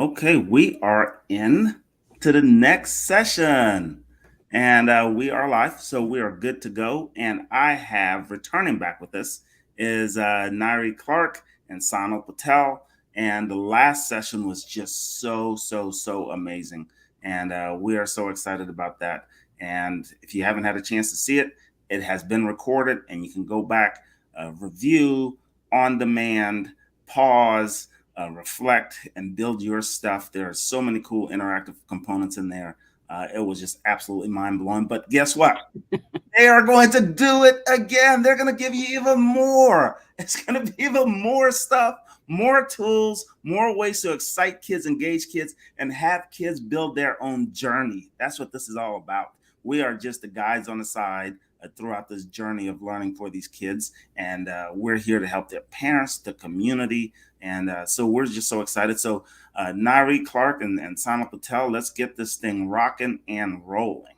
Okay, we are in to the next session, and we are live, so we are good to go. And I have returning back with us is Nairi Clark and Sanal Patel. And the last session was just so amazing, and we are so excited about that. And if you haven't had a chance to see it, it has been recorded, and you can go back, review on demand, pause, reflect and build your stuff. There are so many cool interactive components in there. It was just absolutely mind blowing. But guess what? They are going to do it again. They're going to give you even more. It's going to be even more stuff, more tools, more ways to excite kids, engage kids, and have kids build their own journey. That's what this is all about. We are just the guides on the side throughout this journey of learning for these kids. And we're here to help their parents, the community. And so we're just so excited. So, Nari Clark and Sana Patel, let's get this thing rocking and rolling.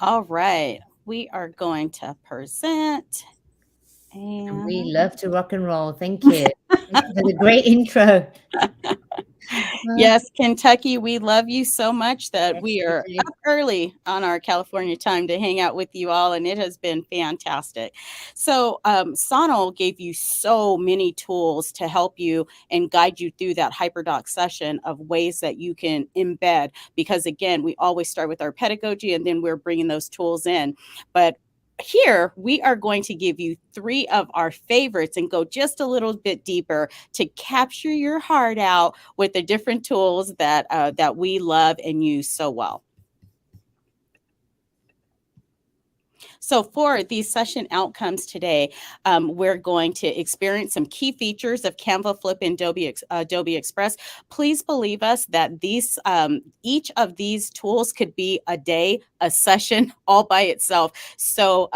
All right, we are going to present And we and love to rock and roll. Thank you. Thank you for the great intro. yes, Kentucky, we love you so much that Yes, we we are do. up early on our California time to hang out with you all, and it has been fantastic. So, Sonal gave you so many tools to help you and guide you through that HyperDoc session of ways that you can embed. Because again, we always start with our pedagogy, and then we're bringing those tools in. But here we are going to give you three of our favorites and go just a little bit deeper to capture your heart out with the different tools that we love and use so well. So, for these session outcomes today, we're going to experience some key features of Canva, Flip, and Adobe Express. Please believe us that each of these tools could be a day, a session all by itself. So,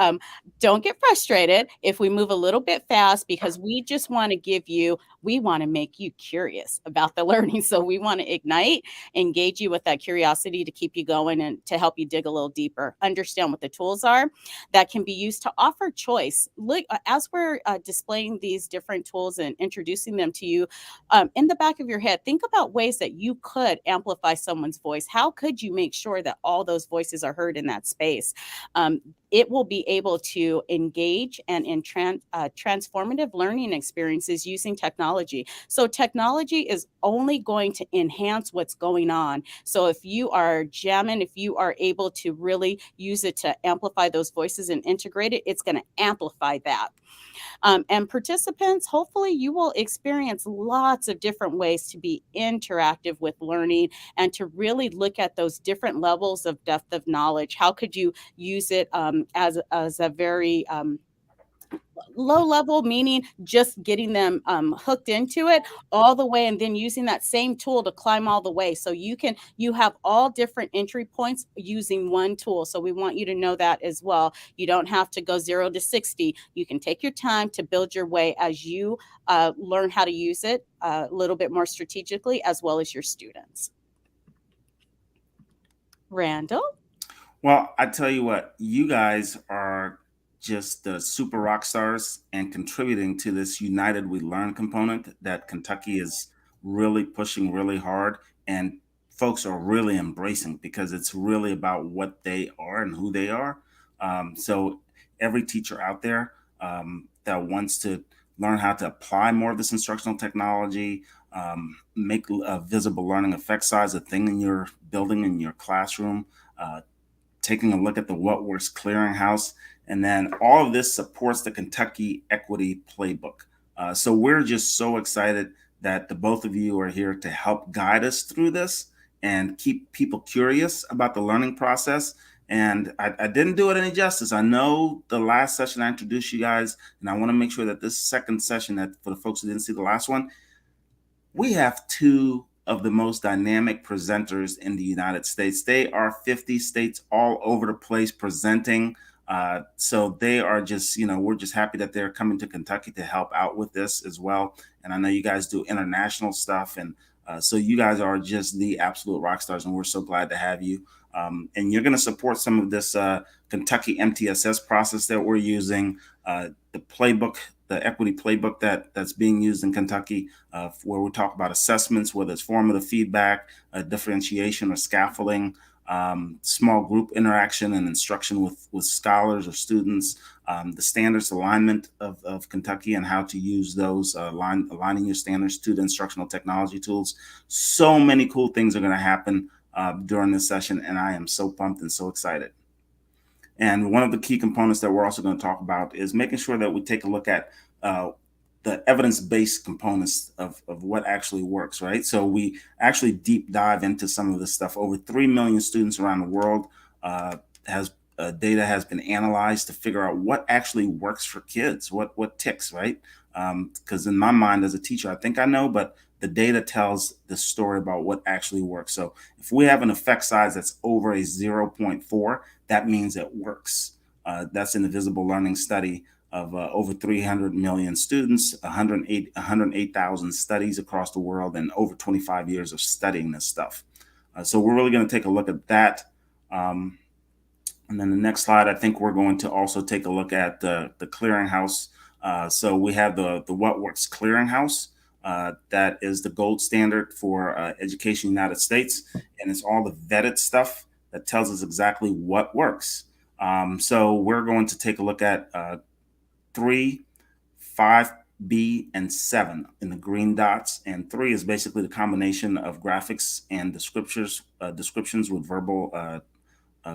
don't get frustrated if we move a little bit fast because we want to make you curious about the learning. So, we want to ignite, engage you with that curiosity to keep you going and to help you dig a little deeper, understand what the tools are that can be used to offer choice. Look, as we're displaying these different tools and introducing them to you, in the back of your head, think about ways that you could amplify someone's voice. How could you make sure that all those voices are heard in that space? Um, it will be able to engage and in transformative learning experiences using technology. So, technology is only going to enhance what's going on. So, if you are jamming, if you are able to really use it to amplify those voices and integrate it, it's going to amplify that. And participants, hopefully, you will experience lots of different ways to be interactive with learning and to really look at those different levels of depth of knowledge. How could you use it as a very low level, meaning just getting them hooked into it all the way and then using that same tool to climb all the way. So you have all different entry points using one tool. So we want you to know that as well. You don't have to go 0 to 60. You can take your time to build your way as you learn how to use it a little bit more strategically, as well as your students. Randall. Well, I tell you what, you guys are just the super rock stars and contributing to this United We Learn component that Kentucky is really pushing really hard and folks are really embracing because it's really about what they are and who they are. So every teacher out there that wants to learn how to apply more of this instructional technology, make a visible learning effect size a thing in your building in your classroom, taking a look at the What Works Clearinghouse, and then all of this supports the Kentucky Equity Playbook. So we're just so excited that the both of you are here to help guide us through this and keep people curious about the learning process. And I didn't do it any justice. I know the last session I introduced you guys, and I want to make sure that this second session, that for the folks who didn't see the last one, we have two of the most dynamic presenters in the United States. They are 50 states all over the place presenting. So they are just, we're just happy that they're coming to Kentucky to help out with this as well. And I know you guys do international stuff. And so you guys are just the absolute rock stars. And we're so glad to have you. And you're going to support some of this Kentucky MTSS process that we're using. the playbook, the equity playbook that's being used in Kentucky, where we talk about assessments, whether it's formative feedback, differentiation, or scaffolding, small group interaction and instruction with scholars or students, the standards alignment of Kentucky and how to use those, aligning your standards to the instructional technology tools. So many cool things are going to happen during this session, and I am so pumped and so excited. And one of the key components that we're also going to talk about is making sure that we take a look at the evidence-based components of what actually works, right? So we actually deep dive into some of this stuff. Over 3 million students around the world has data has been analyzed to figure out what actually works for kids, what ticks, right? Because in my mind as a teacher, I think I know, but the data tells the story about what actually works. So if we have an effect size that's over a 0.4, that means it works. That's in the visible learning study of over 300 million students, 108,000 studies across the world, and over 25 years of studying this stuff. So we're really going to take a look at that. And then the next slide, I think we're going to also take a look at the clearinghouse. So we have the What Works Clearinghouse. That is the gold standard for education in the United States. And it's all the vetted stuff that tells us exactly what works. So we're going to take a look at 3, 5B, and 7 in the green dots. And 3 is basically the combination of graphics and descriptions with verbal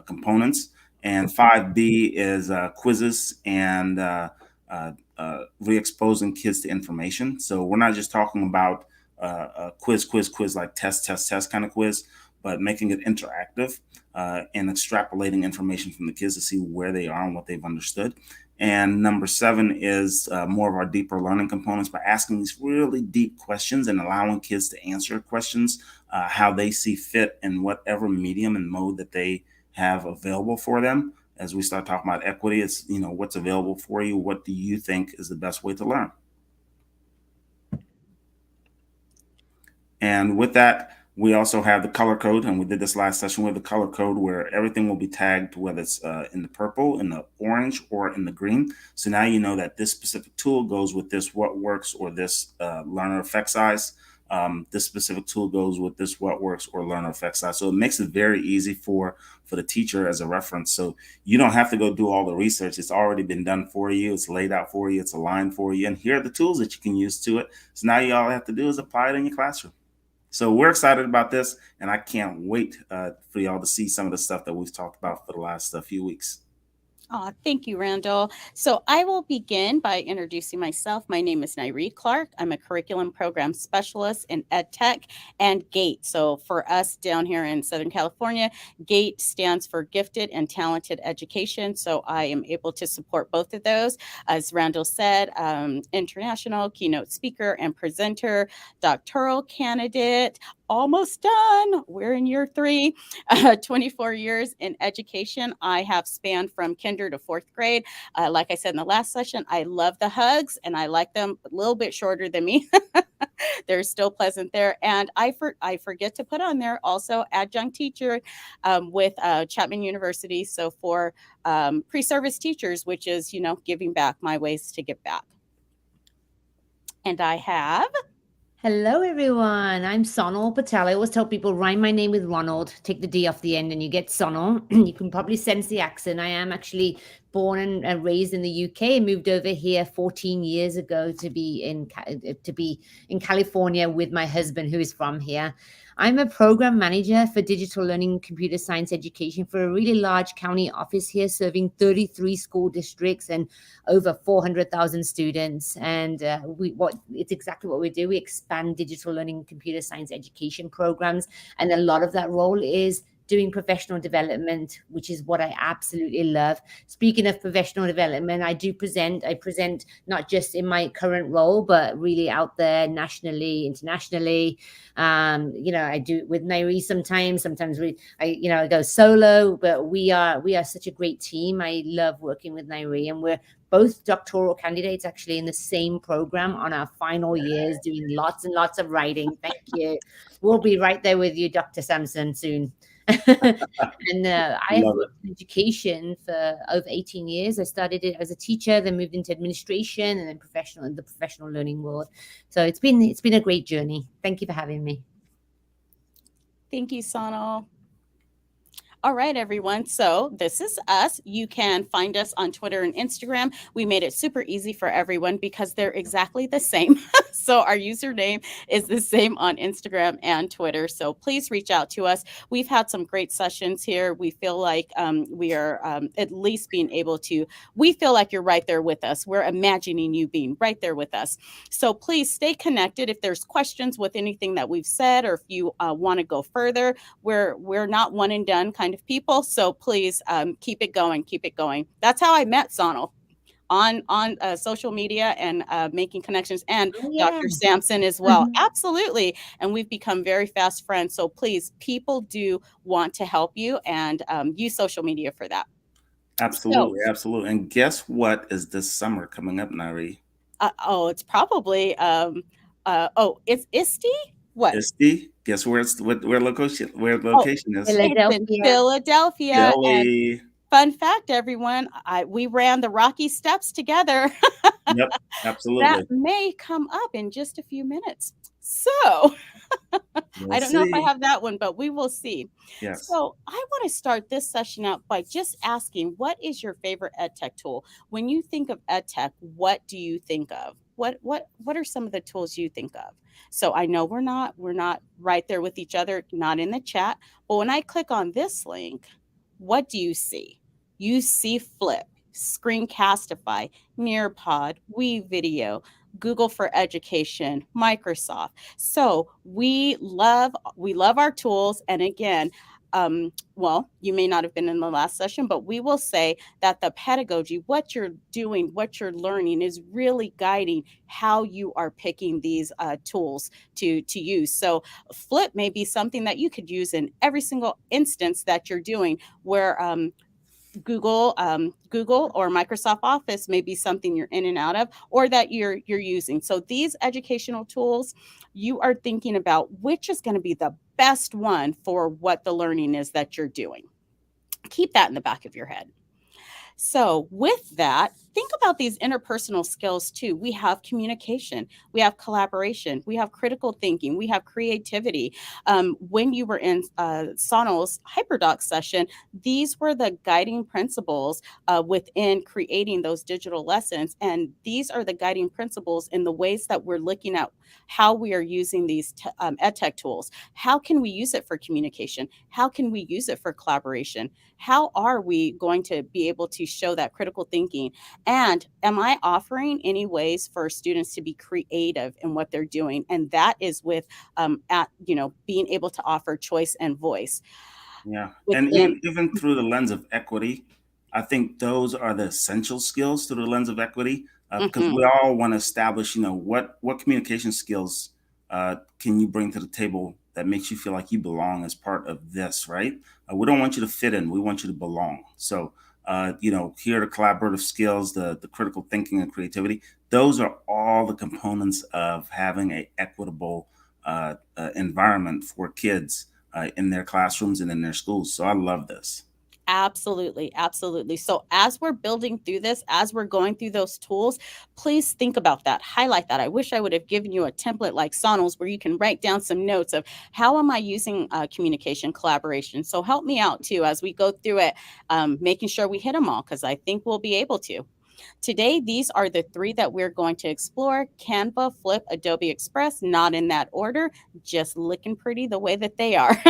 components. And 5B is quizzes and re-exposing kids to information. So we're not just talking about a quiz like test kind of quiz, but making it interactive and extrapolating information from the kids to see where they are and what they've understood. And number 7 is more of our deeper learning components by asking these really deep questions and allowing kids to answer questions how they see fit in whatever medium and mode that they have available for them. As we start talking about equity, it's, what's available for you. What do you think is the best way to learn? And with that, we also have the color code, and we did this last session with the color code where everything will be tagged, whether it's in the purple, in the orange, or in the green. So now you know that this specific tool goes with this what works or this learner effect size. This specific tool goes with this what works or learner effect size. So it makes it very easy for the teacher as a reference. So you don't have to go do all the research. It's already been done for you. It's laid out for you. It's aligned for you. And here are the tools that you can use to it. So now you all have to do is apply it in your classroom. So we're excited about this, and I can't wait for y'all to see some of the stuff that we've talked about for the last few weeks. Oh, thank you, Randall. So I will begin by introducing myself. My name is Nyree Clark. I'm a curriculum program specialist in EdTech and GATE. So for us down here in Southern California, GATE stands for Gifted and Talented Education. So I am able to support both of those. As Randall said, international keynote speaker and presenter, doctoral candidate, almost done. We're in year 3, 24 years in education. I have spanned from kinder to 4th grade. Like I said in the last session, I love the hugs and I like them a little bit shorter than me. They're still pleasant there. And I forget to put on there also adjunct teacher with Chapman University. So for pre-service teachers, which is, giving back, my ways to give back. And I have... Hello, everyone. I'm Sonal Patel. I always tell people rhyme my name with Ronald, take the D off the end, and you get Sonal. You can probably sense the accent. I am actually born and raised in the UK and moved over here 14 years ago to be in California with my husband, who is from here. I'm a program manager for digital learning computer science education for a really large county office here, serving 33 school districts and over 400,000 students. And it's exactly what we do. We expand digital learning computer science education programs. And a lot of that role is doing professional development, which is what I absolutely love. Speaking of professional development, I present not just in my current role, but really out there nationally, internationally. I do it with Nyree sometimes I go solo, but we are such a great team. I love working with Nyree, and we're both doctoral candidates actually in the same program on our final years, doing lots and lots of writing. Thank you. We'll be right there with you, Dr. Sampson, soon. And I have Love it. worked in education for over 18 years. I started it as a teacher, then moved into administration, and then professional in the professional learning world. So it's been a great journey. Thank you for having me. Thank you, Sonal. All right, everyone. So this is us. You can find us on Twitter and Instagram. We made it super easy for everyone because they're exactly the same. So our username is the same on Instagram and Twitter. So please reach out to us. We've had some great sessions here. We feel like we are at least being able to, we feel like you're right there with us. We're imagining you being right there with us. So please stay connected. If there's questions with anything that we've said, or if you want to go further, we're not one and done kind of people. So please keep it going, keep it going. That's how I met Sonal, on social media and making connections, and Oh yeah. Dr. Sampson as well. Mhm. Absolutely. And we've become very fast friends. So please, people do want to help you, and use social media for that. So, Absolutely, absolutely. And guess what is this summer coming up, Nari? oh, it's probably, oh, it's ISTE? What? Isti. Guess where it's where the Oh, location is? it's in Philadelphia. Philadelphia. And Philly. fun fact, everyone, we ran the Rocky Steps together. Yep, That absolutely. may come up in just a few minutes. So, We'll I don't know if I see. have that one, but we will see. Yes. So, I want to start this session out by just asking, what is your favorite ed tech tool? When you think of ed tech, what do you think of? What are some of the tools you think of? So I know we're not right there with each other, not in the chat, but when I click on this link, what do you see? You see Flip, Screencastify, Nearpod, WeVideo, Google for Education, Microsoft. So we love our tools. And again, well, you may not have been in the last session, but we will say that the pedagogy, what you're doing, what you're learning, is really guiding how you are picking these tools to use. So Flip may be something that you could use in every single instance that you're doing, where Google or Microsoft Office may be something you're in and out of, or that you're using. So these educational tools, you are thinking about which is going to be the best one for what the learning is that you're doing. Keep that in the back of your head. So, with that, think about these interpersonal skills too. We have communication, we have collaboration, we have critical thinking, we have creativity. When you were in Sonal's Hyperdoc session, these were the guiding principles within creating those digital lessons. And these are the guiding principles in the ways that we're looking at how we are using these ed tech tools. How can we use it for communication? How can we use it for collaboration? How are we going to be able to show that critical thinking? And am I offering any ways for students to be creative in what they're doing? And that is with being able to offer choice and voice Yeah, and within. even through the lens of equity, I think those are the essential skills through the lens of equity, because Mhm. we all want to establish, what communication skills can you bring to the table that makes you feel like you belong as part of this, right? We don't want you to fit in; we want you to belong. So, here are the collaborative skills, the critical thinking and creativity. Those are all the components of having a equitable environment for kids in their classrooms and in their schools. So I love this. Absolutely, absolutely. So as we're building through this, as we're going through those tools, please think about that, highlight that. I wish I would have given you a template like Sonal's where you can write down some notes of how am I using communication collaboration. So help me out too as we go through it, making sure we hit them all, because I think we'll be able to. Today, these are the three that we're going to explore: Canva, Flip, Adobe Express, not in that order, just looking pretty the way that they are.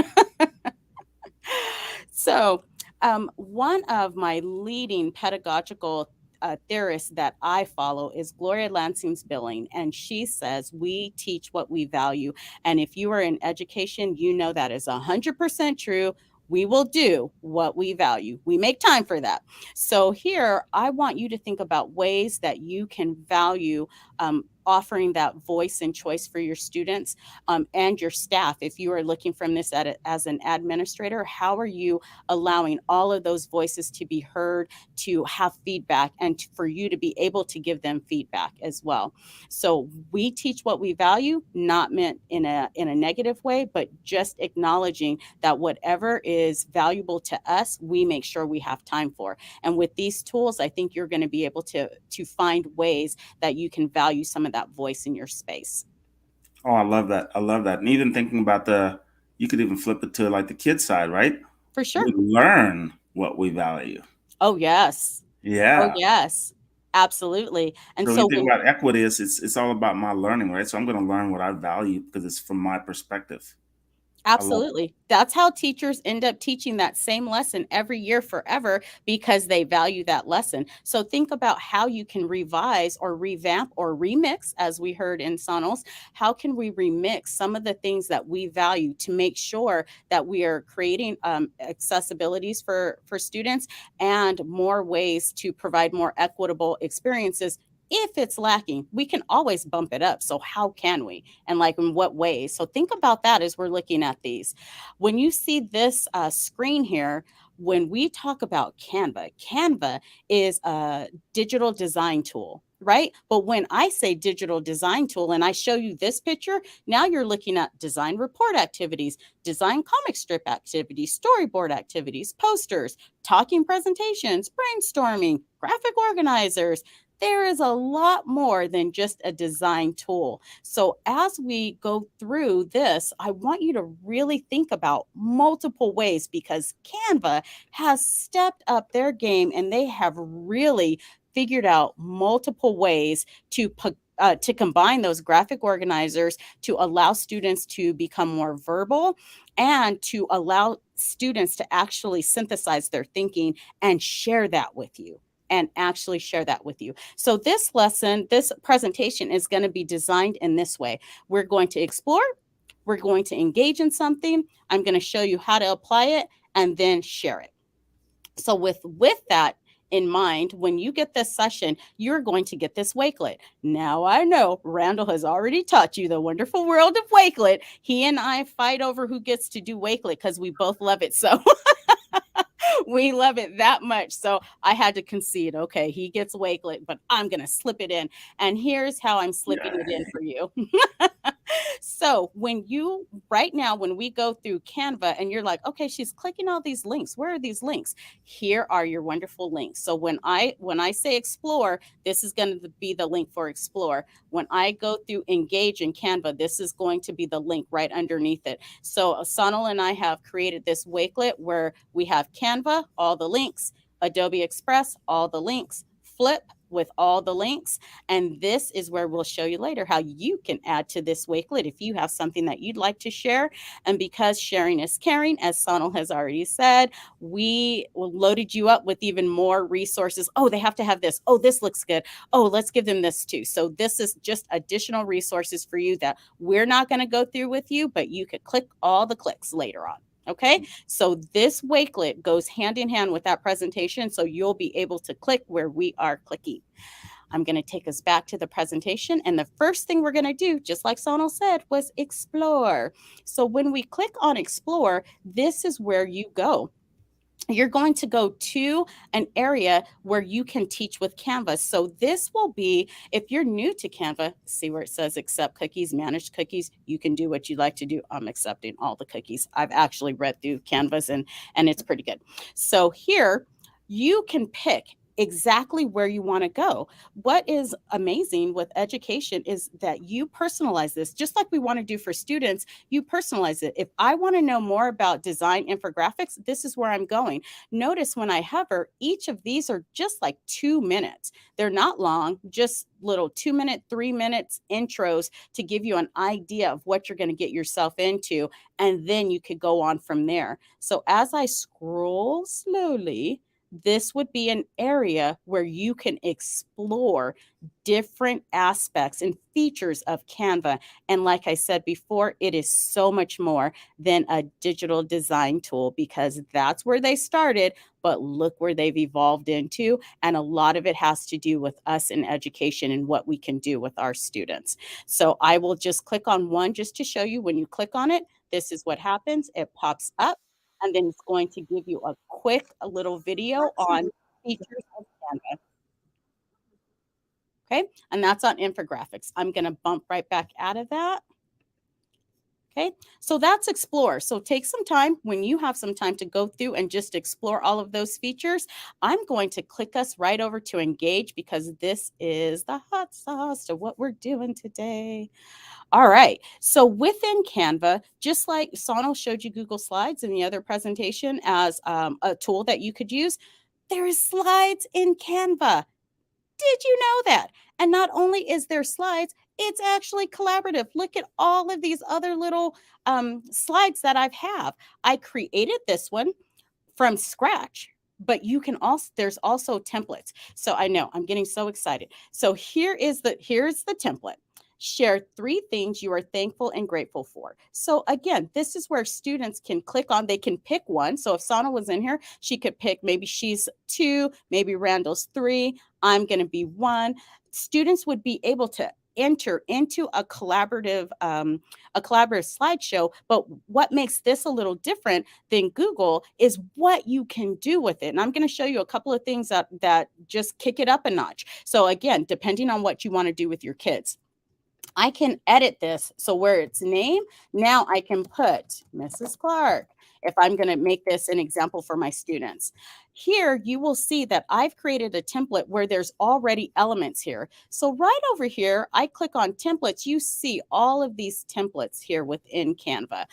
So, one of my leading pedagogical theorists that I follow is Gloria Lansing's Billing, and she says we teach what we value. And if you are in education, you know that is 100% true. We will do what we value. We make time for that. So here, I want you to think about ways that you can value offering that voice and choice for your students and your staff. If you are looking from this as an administrator, how are you allowing all of those voices to be heard, to have feedback, and for you to be able to give them feedback as well? So we teach what we value, not meant in a negative way, but just acknowledging that whatever is valuable to us, we make sure we have time for. And with these tools, I think you're going to be able to find ways that you can value some of that voice in your space. Oh, I love that. I love that. And even thinking about you could even flip it to like the kid side, right? For We sure. learn what we value. Oh, yes. Oh, Yeah. yes. Absolutely. And So when so you think when about equity, it's all about my learning, right? So I'm going to learn what I value because it's from my perspective. I love it. Absolutely. That's how teachers end up teaching that same lesson every year forever because they value that lesson. So think about how you can revise or revamp or remix, as we heard in Sonals. How can we remix some of the things that we value to make sure that we are creating accessibilities for students and more ways to provide more equitable experiences? If it's lacking, we can always bump it up. So how can we? And like in what ways? So think about that as we're looking at these. When you see this screen here, when we talk about Canva, Canva is a digital design tool, right? But when I say digital design tool and I show you this picture, now you're looking at design report activities, design comic strip activities, storyboard activities, posters, talking presentations, brainstorming, graphic organizers. There is a lot more than just a design tool. So, as we go through this, I want you to really think about multiple ways because Canva has stepped up their game and they have really figured out multiple ways to combine those graphic organizers to allow students to become more verbal and to allow students to actually synthesize their thinking and share that with you and actually share that with you. So this lesson, this presentation is going to be designed in this way. We're going to explore, we're going to engage in something, I'm going to show you how to apply it, and then share it. So with that in mind, when you get this session, you're going to get this Wakelet. Now I know Randall has already taught you the wonderful world of Wakelet. He and I fight over who gets to do Wakelet because we both love it so. We love it that much. So I had to concede, okay, he gets Wakelet, but I'm going to slip it in. And here's how I'm slipping it in Yay. for you. So right now, when we go through Canva and you're like, okay, she's clicking all these links. Where are these links? Here are your wonderful links. So when I say explore, this is going to be the link for explore. When I go through engage in Canva, this is going to be the link right underneath it. So Sonal and I have created this Wakelet where we have Canva, all the links, Adobe Express, all the links, Flip with all the links. And this is where we'll show you later how you can add to this Wakelet if you have something that you'd like to share. And because sharing is caring, as Sonal has already said, we loaded you up with even more resources. Oh, they have to have this. Oh, this looks good. Oh, let's give them this too. So this is just additional resources for you that we're not going to go through with you, but you could click all the clicks later on. Okay, so this Wakelet goes hand in hand with that presentation, so you'll be able to click where we are clicking. I'm going to take us back to the presentation, and the first thing we're going to do, just like Sonal said, was explore. So when we click on explore, this is where you go. You're going to go to an area where you can teach with Canva. So this will be, if you're new to Canva, see where it says accept cookies, manage cookies, you can do what you like to do. I'm accepting all the cookies. I've actually read through Canvas and it's pretty good. So here you can pick exactly where you want to go. What is amazing with education is that you personalize this just like we want to do for students. You personalize it. If I want to know more about design infographics, this is where I'm going. Notice when I hover, each of these are just like 2 minutes. They're not long, just little 2 minute, 3 minutes intros to give you an idea of what you're going to get yourself into. And then you could go on from there. So as I scroll slowly, this would be an area where you can explore different aspects and features of Canva. And like I said before, it is so much more than a digital design tool, because that's where they started, but look where they've evolved into. And a lot of it has to do with us in education and what we can do with our students. So I will just click on one just to show you. When you click on it, this is what happens. It pops up, and then it's going to give you a quick a little video on features of Canva. Okay, and that's on infographics. I'm going to bump right back out of that. Okay, so that's explore. So take some time when you have some time to go through and just explore all of those features. I'm going to click us right over to engage, because this is the hot sauce to what we're doing today. All right. So within Canva, just like Sonal showed you Google Slides in the other presentation as a tool that you could use, there is slides in Canva. Did you know that? And not only is there slides, it's actually collaborative. Look at all of these other little slides that have. I created this one from scratch, but you can also, there's also templates. So I know I'm getting so excited. So here's the template. Share 3 things you are thankful and grateful for. So again, this is where students can click on, they can pick one. So if Sana was in here, she could pick, maybe she's 2, maybe Randall's 3, I'm going to be 1. Students would be able to enter into a collaborative slideshow. But what makes this a little different than Google is what you can do with it. And I'm going to show you a couple of things that just kick it up a notch. So again, depending on what you want to do with your kids, I can edit this. So where it's name, now I can put Mrs. Clark. If I'm going to make this an example for my students. Here, you will see that I've created a template where there's already elements here. So right over here, I click on templates. You see all of these templates here within Canva.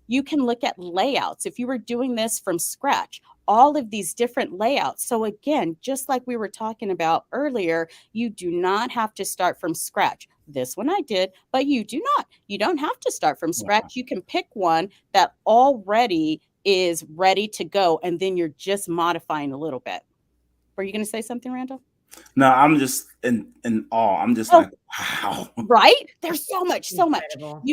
You can look at layouts. If you were doing this from scratch, all of these different layouts. So again, just like we were talking about earlier, you do not have to start from scratch. This one I did, but you do not. You don't have to start from Wow. scratch. You can pick one that already is ready to go, and then you're just modifying a little bit. Were you going to say something, Randall? No, I'm just in awe. I'm just Oh, like, wow. right? There's so much, so much. Incredible.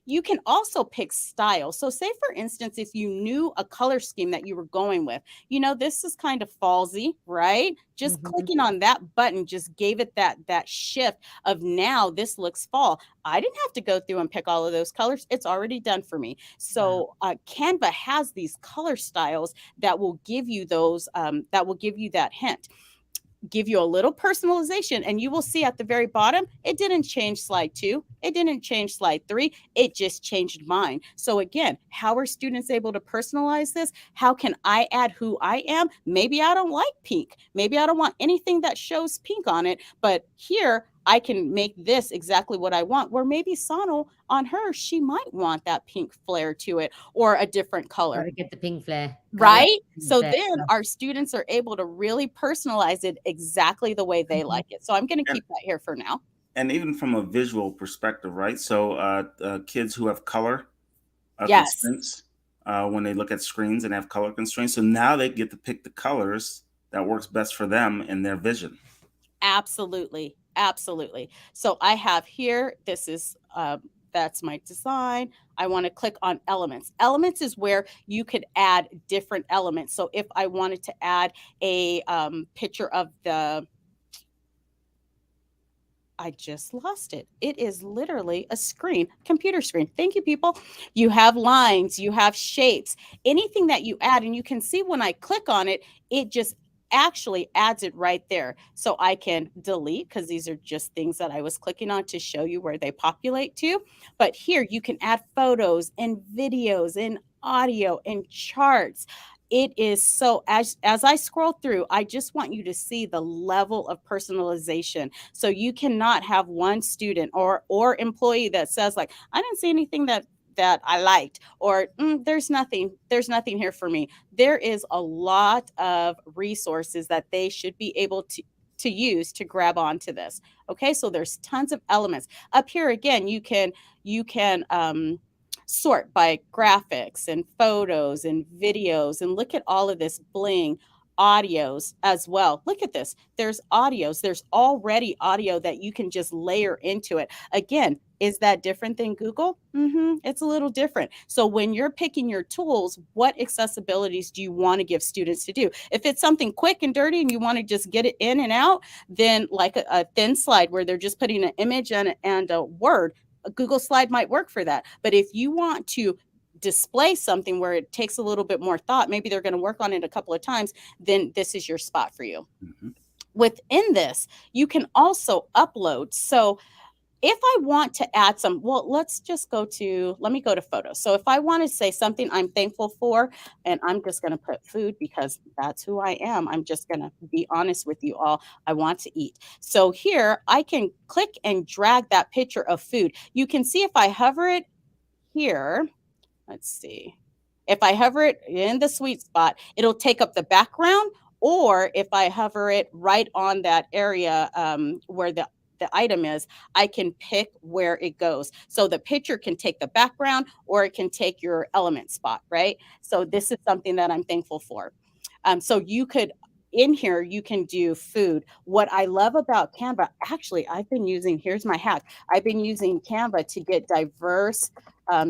You can also pick style. So say for instance, if you knew a color scheme that you were going with, this is kind of fallsy, right? Just Mhm. clicking on that button just gave it that shift of, now this looks fall. I didn't have to go through and pick all of those colors. It's already done for me. Wow. So Canva has these color styles that will give you that hint, give you a little personalization, and you will see at the very bottom, it didn't change slide 2, it didn't change slide 3, it just changed mine. So again, how are students able to personalize this? How can I add who I am? Maybe I don't like pink, maybe I don't want anything that shows pink on it, but here I can make this exactly what I want, where maybe Sano on her, she might want that pink flare to it, or a different color. Gotta get the pink flare. Gotta get Right? the pink So flare. then our students are able to really personalize it exactly the way they Mhm. like it. So I'm going to And keep that here for now. even from a visual perspective, right? So kids who have color Yes, constraints, when they look at screens and have color constraints, so now they get to pick the colors that works best for them in their vision. absolutely. Absolutely. So I have here, this is, that's my design. I want to click on elements. Elements is where you could add different elements. So if I wanted to add a picture of I just lost it. It is literally a screen, computer screen. Thank you, people. You have lines, you have shapes, anything that you add. And you can see when I click on it, it just actually adds it right there. So I can delete, because these are just things that I was clicking on to show you where they populate to. But here you can add photos and videos and audio and charts. It is so, as I scroll through, I just want you to see the level of personalization. So you cannot have one student or employee that says, like, I didn't see anything that I liked, or there's nothing here for me. There is a lot of resources that they should be able to use to grab onto this. Okay, so there's tons of elements up here. Again, you can sort by graphics and photos and videos, and look at all of this bling. audios as well. Look at this. There's audios. There's already audio that you can just layer into it. Again, is that different than Google? It's a little different. So when you're picking your tools, what accessibilities do you want to give students to do? If it's something quick and dirty and you want to just get it in and out, then like a thin slide where they're just putting an image and a word, a Google slide might work for that. But if you want to display something where it takes a little bit more thought, maybe they're going to work on it a couple of times, then this is your spot for you. Within this, you can also upload. So if I want to add some, well, let me go to photos. So if I want to say something I'm thankful for, and I'm just going to put food because that's who I am. I'm just going to be honest with you all. I want to eat. So here I can click and drag that picture of food. You can see if I hover it here, let's see. If I hover it in the sweet spot, it'll take up the background. Or if I hover it right on that area where the item is, I can pick where it goes. So the picture can take the background or it can take your element spot, right? So this is something that I'm thankful for. So you could, in here, you can do food. What I love about Canva, actually, here's my hack. I've been using Canva to get diverse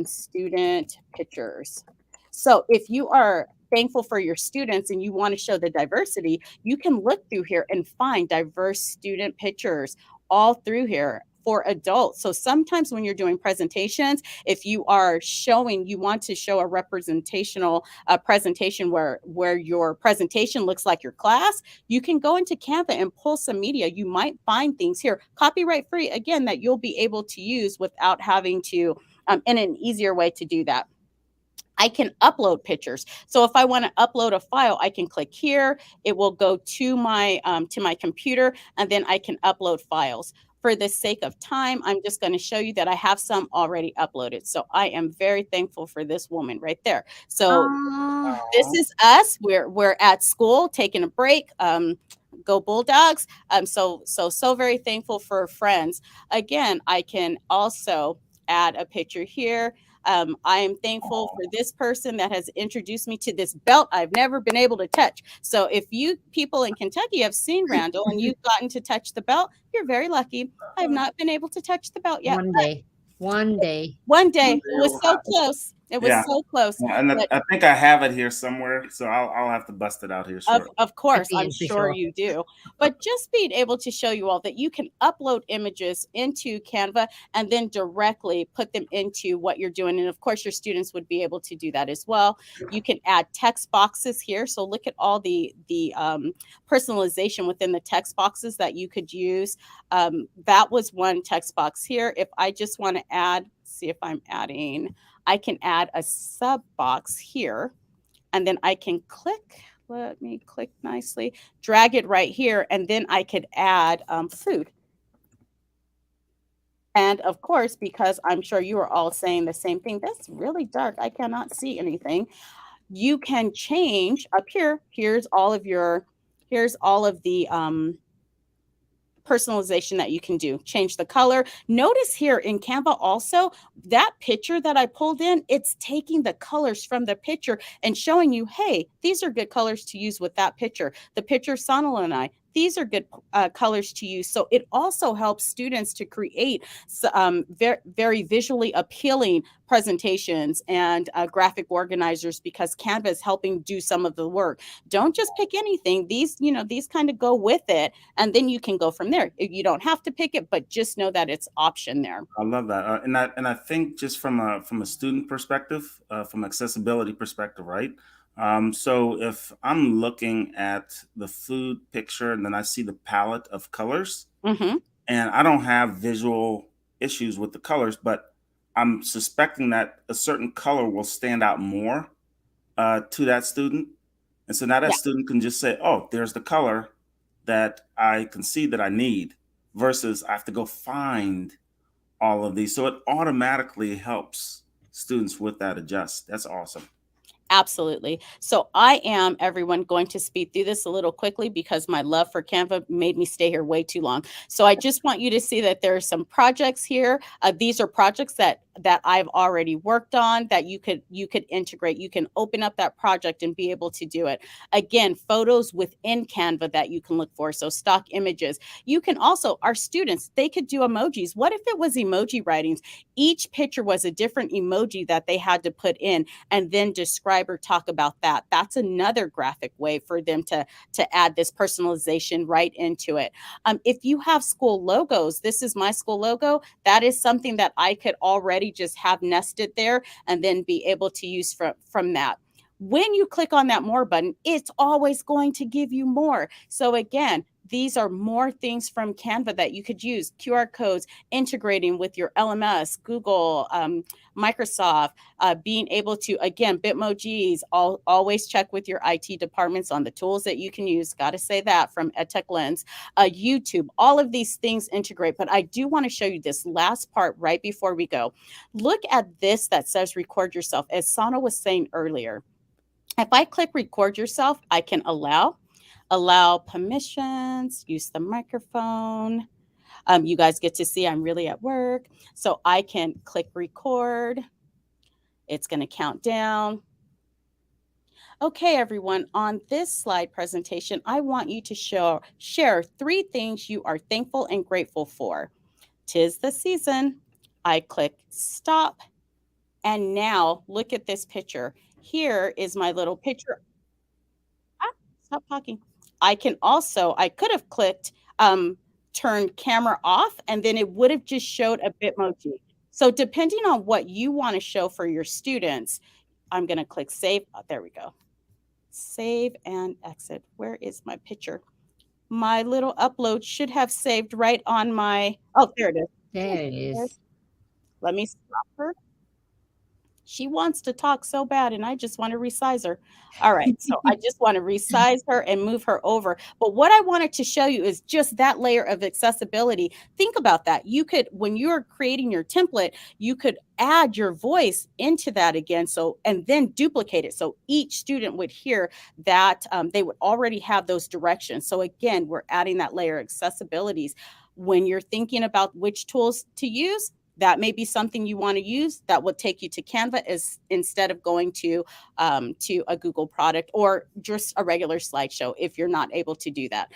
student pictures. So if you are thankful for your students and you want to show the diversity, you can look through here and find diverse student pictures all through here for adults. So sometimes when you're doing presentations, if you want to show a representational presentation where your presentation looks like your class, you can go into Canva and pull some media. You might find things here, copyright free, again, that you'll be able to use without having to, in an easier way to do that. I can upload pictures. So if I want to upload a file, I can click here. It will go to my computer, and then I can upload files. For the sake of time, I'm just going to show you that I have some already uploaded. So I am very thankful for this woman right there. So this is us. We're at school taking a break. Go Bulldogs. So very thankful for friends. Again, I can also add a picture here. I am thankful for this person that has introduced me to this belt I've never been able to touch. So if you people in Kentucky have seen Randall and you've gotten to touch the belt, you're very lucky. I've not been able to touch the belt yet. One day. One day. One It day was will so happen. close. It was Yeah. so close. Yeah, and But I think I have it here somewhere, so I'll have to bust it out here shortly. of course, Happy I'm and for sure sure. you do. But just being able to show you all that you can upload images into Canva and then directly put them into what you're doing. And of course, your students would be able to do that as well. You can add text boxes here. So look at all the personalization within the text boxes that you could use. That was one text box here. If I just want to add, see if I'm adding, I can add a sub box here. And then I can click, let me click nicely, drag it right here, and then I could add food. And of course, because I'm sure you are all saying the same thing, that's really dark. I cannot see anything. You can change up here. Here's all of the personalization that you can do. Change the color. Notice here in Canva also, that picture that I pulled in, it's taking the colors from the picture and showing you, hey, these are good colors to use with that picture. The picture Sonal and I, these are good colors to use. So it also helps students to create very, very visually appealing presentations and graphic organizers because Canva is helping do some of the work. Don't just pick anything. These kind of go with it, and then you can go from there. You don't have to pick it, but just know that it's option there. I love that, and I think just from a student perspective, from accessibility perspective, right? So if I'm looking at the food picture and then I see the palette of colors, Mm-hmm. and I don't have visual issues with the colors, but I'm suspecting that a certain color will stand out more to that student, and so now that Yeah. student can just say, "Oh, there's the color that I can see that I need," versus I have to go find all of these. So it automatically helps students with that adjust. That's awesome. Absolutely. So I am, everyone, going to speed through this a little quickly because my love for Canva made me stay here way too long. So I just want you to see that there are some projects here. These are projects that I've already worked on that you could integrate. You can open up that project and be able to do it. Again, photos within Canva that you can look for. So stock images. You can also, our students, they could do emojis. What if it was emoji writings? Each picture was a different emoji that they had to put in and then describe or talk about that. That's another graphic way for them to add this personalization right into it. If you have school logos, this is my school logo. That is something that I could already just have nested there and then be able to use from that. When you click on that more button, it's always going to give you more. So again, these are more things from Canva that you could use. QR codes, integrating with your LMS, Google, Microsoft, being able to, again, Bitmojis, always check with your IT departments on the tools that you can use. Got to say that from EdTech Lens. YouTube, all of these things integrate. But I do want to show you this last part right before we go. Look at this that says record yourself. As Sana was saying earlier, if I click record yourself, I can allow permissions, use the microphone. You guys get to see I'm really at work. So I can click record. It's going to count down. Okay, everyone, on this slide presentation, I want you to share 3 things you are thankful and grateful for. 'Tis the season. I click stop. And now look at this picture. Here is my little picture. Ah, stop talking. I could have clicked turn camera off and then it would have just showed a Bitmoji. So depending on what you want to show for your students, I'm going to click save. Oh, there we go. Save and exit. Where is my picture? My little upload should have saved right on my, oh, there it is. There it is. Let me stop her. She wants to talk so bad, and I just want to resize her. All right, so I just want to resize her and move her over. But what I wanted to show you is just that layer of accessibility. Think about that. You could, when you're creating your template, you could add your voice into that again. So, and then duplicate it. So each student would hear that they would already have those directions. So again, we're adding that layer of accessibilities. When you're thinking about which tools to use, that may be something you want to use that will take you to Canva instead of going to a Google product or just a regular slideshow if you're not able to do that.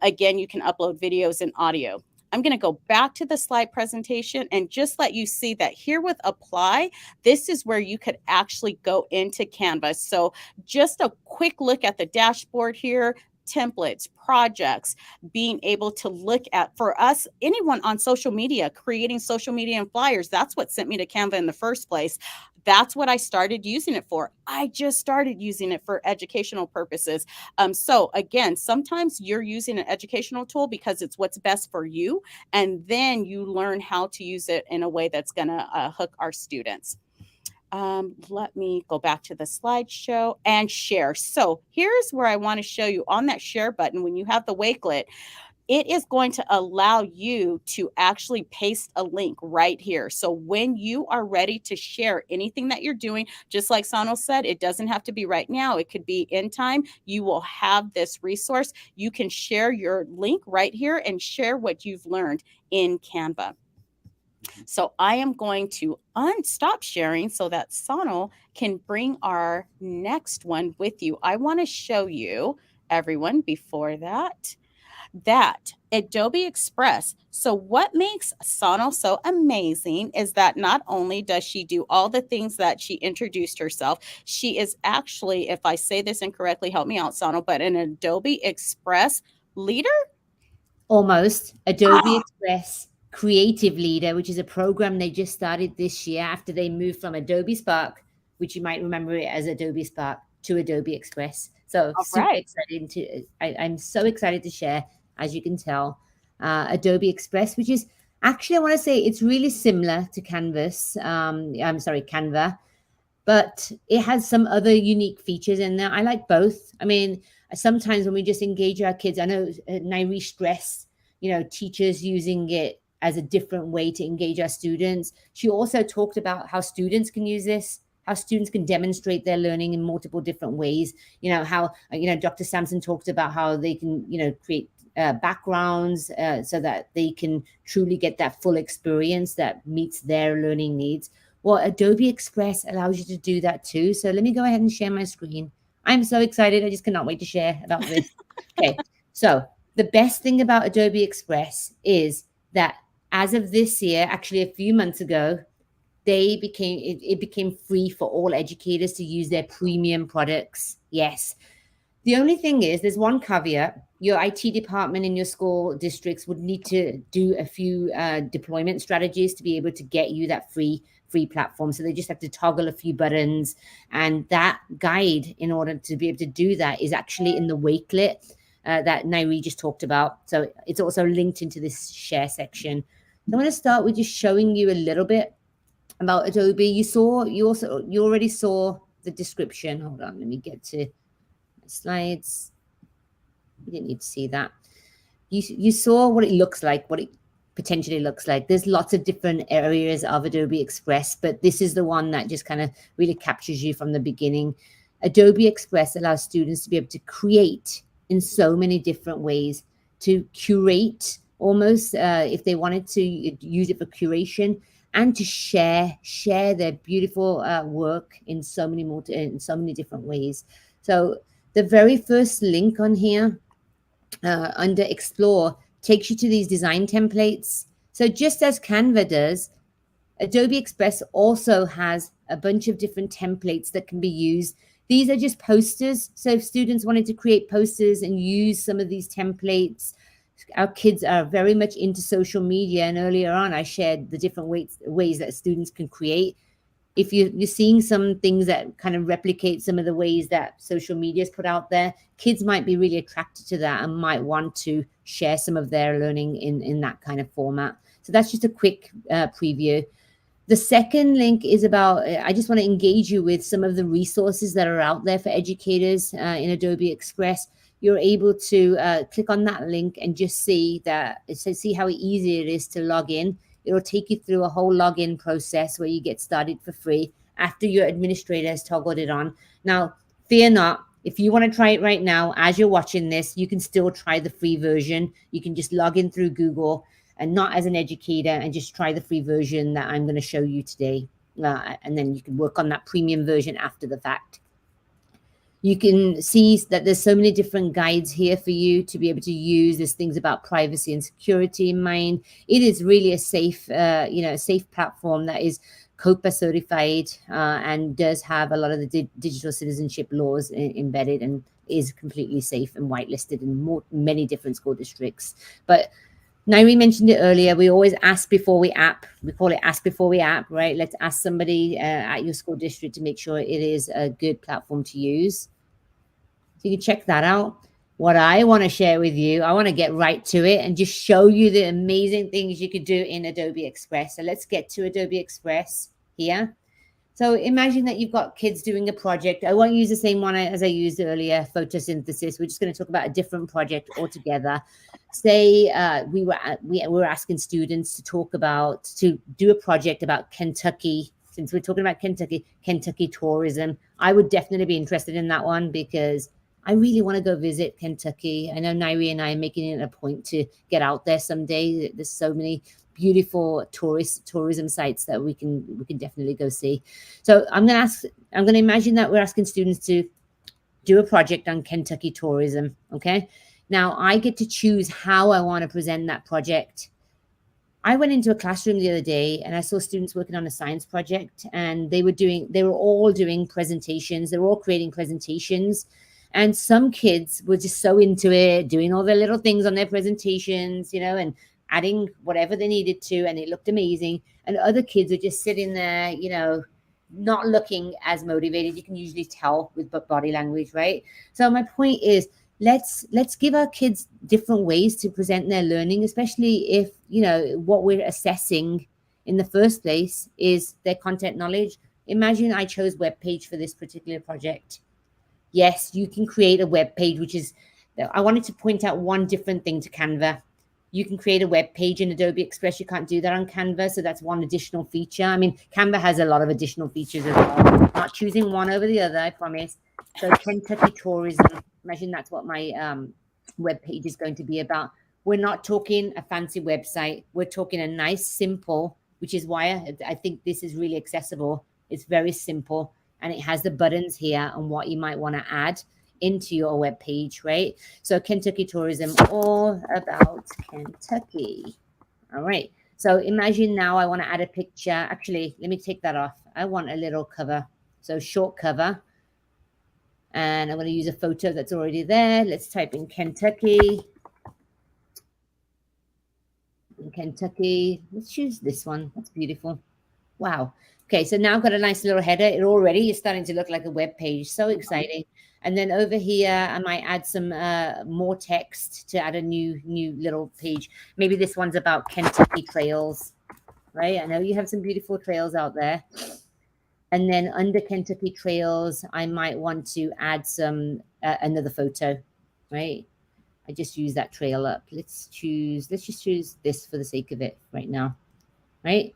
Again, you can upload videos and audio. I'm going to go back to the slide presentation and just let you see that here with apply, this is where you could actually go into Canva. So just a quick look at the dashboard here, templates, projects, being able to look at, for us, anyone on social media, creating social media and flyers, that's what sent me to Canva in the first place. That's what I started using it for. I just started using it for educational purposes. So again, sometimes you're using an educational tool because it's what's best for you. And then you learn how to use it in a way that's going to hook our students. Let me go back to the slideshow and share. So here's where I want to show you on that share button. When you have the Wakelet, it is going to allow you to actually paste a link right here. So when you are ready to share anything that you're doing, just like Sonal said, it doesn't have to be right now. It could be in time. You will have this resource. You can share your link right here and share what you've learned in Canva. So I am going to unstop sharing so that Sonal can bring our next one with you. I want to show you, everyone, before that Adobe Express. So what makes Sonal so amazing is that not only does she do all the things that she introduced herself, she is actually, if I say this incorrectly, help me out, Sonal, but an Adobe Express leader? Almost. Adobe Ah, Express Creative Leader, which is a program they just started this year after they moved from Adobe Spark, which you might remember it as Adobe Spark, to Adobe Express. So all super right. exciting to, I'm so excited to share, as you can tell, Adobe Express, which is actually, I want to say it's really similar to Canvas. I'm sorry, Canva, but it has some other unique features in there. I like both. I mean, sometimes when we just engage our kids, I know Nairi stressed, teachers using it as a different way to engage our students. She also talked about how students can use this how students can demonstrate their learning in multiple different ways. How Dr. Sampson talked about how they can create backgrounds so that they can truly get that full experience that meets their learning needs. Well, Adobe Express allows you to do that too. So let me go ahead and share my screen. I'm so excited. I just cannot wait to share about this. Okay, so the best thing about Adobe Express is that as of this year, actually a few months ago, it became free for all educators to use their premium products. Yes. The only thing is, there's one caveat. Your IT department in your school districts would need to do a few deployment strategies to be able to get you that free platform. So they just have to toggle a few buttons. And that guide, in order to be able to do that, is actually in the Wakelet that Nairi just talked about. So it's also linked into this share section. So I'm going to start with just showing you a little bit about Adobe. You already saw the description. Hold on, let me get to slides. You didn't need to see that. You saw what it looks like, what it potentially looks like. There's lots of different areas of Adobe Express, but this is the one that just kind of really captures you from the beginning. Adobe Express allows students to be able to create in so many different ways, to curate almost if they wanted to use it for curation, and to share their beautiful work in so many different ways. So the very first link on here under Explore takes you to these design templates. So just as Canva does, Adobe Express also has a bunch of different templates that can be used. These are just posters. So if students wanted to create posters and use some of these templates, our kids are very much into social media. And earlier on, I shared the different ways that students can create. If you're seeing some things that kind of replicate some of the ways that social media is put out there, kids might be really attracted to that and might want to share some of their learning in that kind of format. So that's just a quick preview. The second link is about, I just want to engage you with some of the resources that are out there for educators in Adobe Express. You're able to click on that link and just see how easy it is to log in. It'll take you through a whole login process where you get started for free after your administrator has toggled it on. Now, fear not. If you want to try it right now, as you're watching this, you can still try the free version. You can just log in through Google and not as an educator, and just try the free version that I'm going to show you today. And then you can work on that premium version after the fact. You can see that there's so many different guides here for you to be able to use. There's things about privacy and security in mind. It is really a safe platform that is COPA certified and does have a lot of the digital citizenship laws embedded, and is completely safe and whitelisted in many different school districts. But Nairi mentioned it earlier. We always ask before we app. We call it ask before we app, right? Let's ask somebody at your school district to make sure it is a good platform to use. So you can check that out. What I want to share with you, I want to get right to it and just show you the amazing things you could do in Adobe Express. So let's get to Adobe Express here. So imagine that you've got kids doing a project. I won't use the same one as I used earlier, photosynthesis. We're just going to talk about a different project altogether. Say we were asking students to do a project about Kentucky. Since we're talking about Kentucky tourism, I would definitely be interested in that one because I really want to go visit Kentucky. I know Nairi and I are making it a point to get out there someday. There's so many beautiful tourism sites that we can definitely go see. So I'm going to imagine that we're asking students to do a project on Kentucky tourism. Okay. Now I get to choose how I want to present that project. I went into a classroom the other day and I saw students working on a science project, and they were all doing presentations. They were all creating presentations. And some kids were just so into it, doing all their little things on their presentations, and adding whatever they needed to, and it looked amazing. And other kids are just sitting there, not looking as motivated. You can usually tell with body language, right? So my point is, let's give our kids different ways to present their learning, especially if, what we're assessing in the first place is their content knowledge. Imagine I chose web page for this particular project. Yes, you can create a web page, I wanted to point out one different thing to Canva. You can create a web page in Adobe Express. You can't do that on Canva. So that's one additional feature. I mean, Canva has a lot of additional features as well. Not choosing one over the other, I promise. So Kentucky tourism, imagine that's what my web page is going to be about. We're not talking a fancy website. We're talking a nice, simple, which is why I think this is really accessible. It's very simple, and it has the buttons here and what you might want to add into your web page, right? So Kentucky tourism, all about Kentucky. All right. So imagine now I want to add a picture. Actually, let me take that off. I want a little cover. So short cover. And I'm going to use a photo that's already there. Let's type in Kentucky. In Kentucky. Let's choose this one. That's beautiful. Wow. Okay, so now I've got a nice little header. It already is starting to look like a web page. So exciting. And then over here, I might add some more text to add a new little page. Maybe this one's about Kentucky trails, right? I know you have some beautiful trails out there. And then under Kentucky trails, I might want to add some another photo, right? I just use that trail up. Let's just choose this for the sake of it right now, right?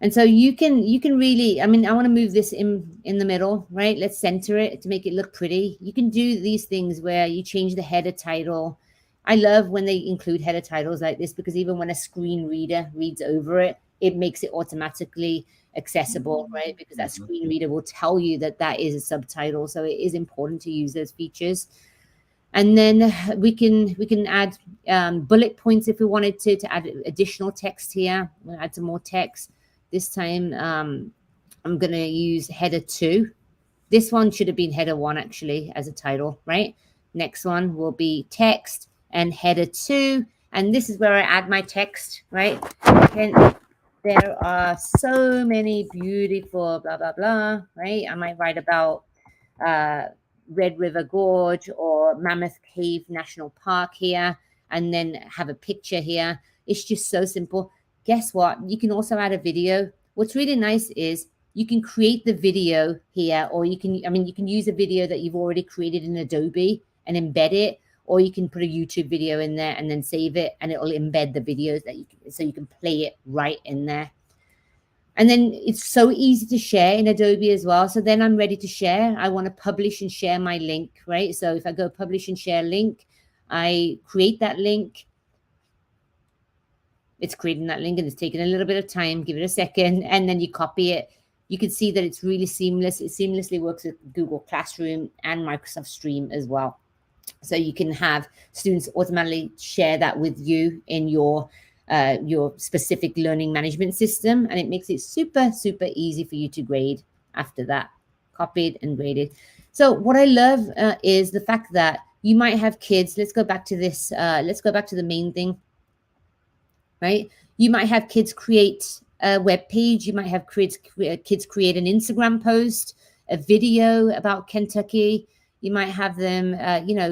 And so you can really, I mean, I want to move this in the middle, right? Let's center it to make it look pretty. You can do these things where you change the header title. I love when they include header titles like this, because even when a screen reader reads over it, it makes it automatically accessible, right? Because that screen reader will tell you that that is a subtitle. So it is important to use those features. And then we can add bullet points if we wanted to add additional text here. We'll add some more text. This time I'm going to use header 2. This one should have been header 1 actually as a title, right? Next one will be text and header 2. And this is where I add my text, right? And there are so many beautiful blah, blah, blah, right? I might write about Red River Gorge or Mammoth Cave National Park here, and then have a picture here. It's just so simple. Guess what? You can also add a video. What's really nice is you can create the video here, or you can use a video that you've already created in Adobe and embed it, or you can put a YouTube video in there and then save it, and it'll embed the videos so you can play it right in there. And then it's so easy to share in Adobe as well. So then I'm ready to share. I want to publish and share my link, right? So if I go publish and share link, I create that link. It's creating that link and it's taking a little bit of time. Give it a second, and then you copy it. You can see that it's really seamless. It seamlessly works with Google Classroom and Microsoft Stream as well. So you can have students automatically share that with you in your specific learning management system, and it makes it super, super easy for you to grade after that. Copied and graded. So what I love is the fact that you might have kids. Let's go back to this. Let's go back to the main thing. Right? You might have kids create a web page. You might have kids create an Instagram post, a video about Kentucky. You might have them,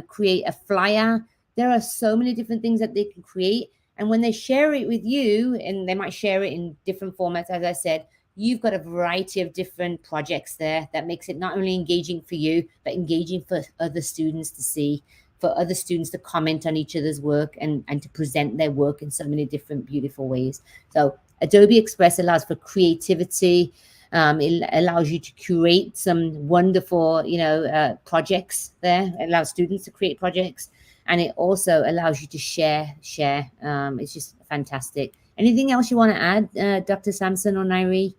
create a flyer. There are so many different things that they can create. And when they share it with you, and they might share it in different formats, as I said, you've got a variety of different projects there that makes it not only engaging for you, but engaging for other students to see, for other students to comment on each other's work and to present their work in so many different beautiful ways. So Adobe Express allows for creativity. It allows you to curate some wonderful, projects there. It allows students to create projects, and it also allows you to share. It's just fantastic. Anything else you want to add, Dr. Sampson or Nairi?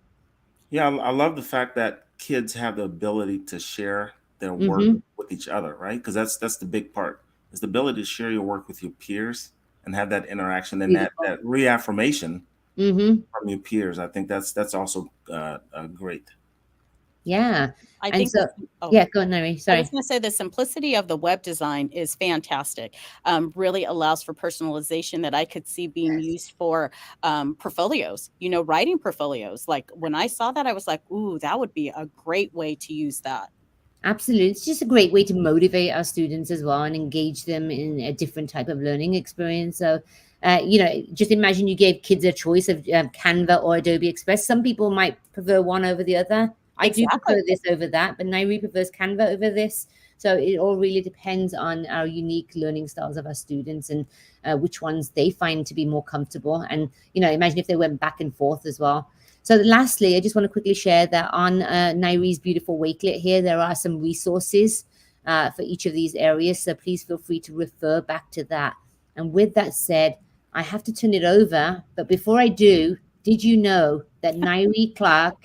Yeah, I love the fact that kids have the ability to share their work with each other, right? Because that's the big part, is the ability to share your work with your peers and have that interaction and that reaffirmation from your peers. I think that's also great. Yeah. I And think so, yeah, go on, Nairi. I Sorry. was going to say the simplicity of the web design is fantastic. Really allows for personalization that I could see being used for portfolios, writing portfolios. Like when I saw that, I was like, ooh, that would be a great way to use that. Absolutely. It's just a great way to motivate our students as well and engage them in a different type of learning experience. So, just imagine you gave kids a choice of Canva or Adobe Express. Some people might prefer one over the other. I do prefer this over that, but Nairi prefers Canva over this. So it all really depends on our unique learning styles of our students, and which ones they find to be more comfortable. And, imagine if they went back and forth as well. So lastly, I just want to quickly share that on Nairi's beautiful Wakelet here, there are some resources for each of these areas. So please feel free to refer back to that. And with that said, I have to turn it over. But before I do, did you know that Nairi Clark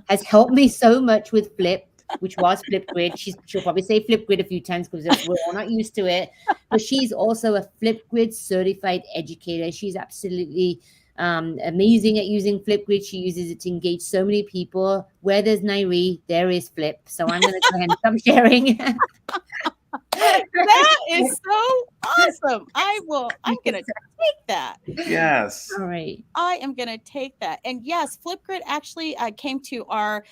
has helped me so much with Flip, which was Flipgrid? She'll probably say Flipgrid a few times because we're all not used to it. But she's also a Flipgrid certified educator. She's absolutely amazing at using Flipgrid. She uses it to engage so many people. Where there's Nairi, there is Flip. So I'm going to go ahead and stop sharing. That is so awesome. I'm gonna take that. Yes. All right. I am going to take that. And yes, Flipgrid actually came to our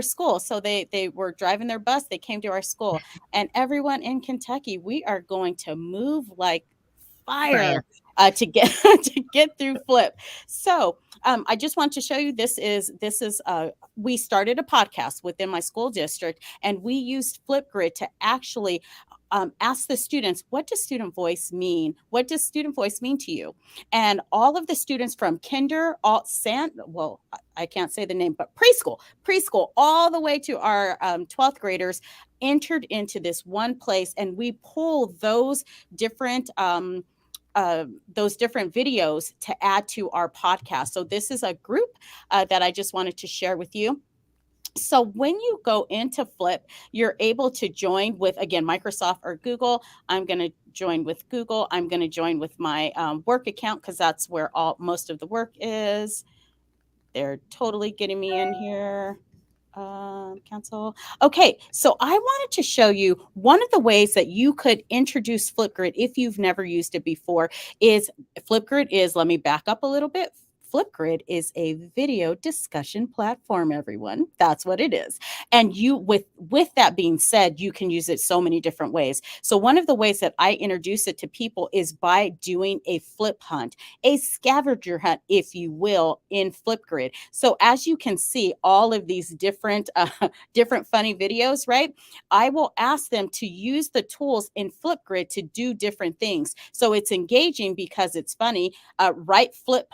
school. So they were driving their bus. They came to our school, and everyone in Kentucky, we are going to move like fire to get to get through Flip. So I just want to show you this is we started a podcast within my school district, and we used Flipgrid to actually ask the students, what does student voice mean? What does student voice mean to you? And all of the students from kinder, I can't say the name, but preschool, all the way to our 12th graders entered into this one place, and we pull those different videos to add to our podcast. So this is a group that I just wanted to share with you. So when you go into Flip, you're able to join with, again, Microsoft or Google. I'm going to join with Google. I'm going to join with my work account because that's where most of the work is. They're totally getting me in here. Cancel. Okay, so I wanted to show you one of the ways that you could introduce Flipgrid if you've never used it before. Let me back up a little bit. Flipgrid is a video discussion platform, everyone. That's what it is. And with that being said, you can use it so many different ways. So one of the ways that I introduce it to people is by doing a flip hunt, a scavenger hunt, if you will, in Flipgrid. So as you can see, all of these different funny videos, right? I will ask them to use the tools in Flipgrid to do different things. So it's engaging because it's funny. Right flip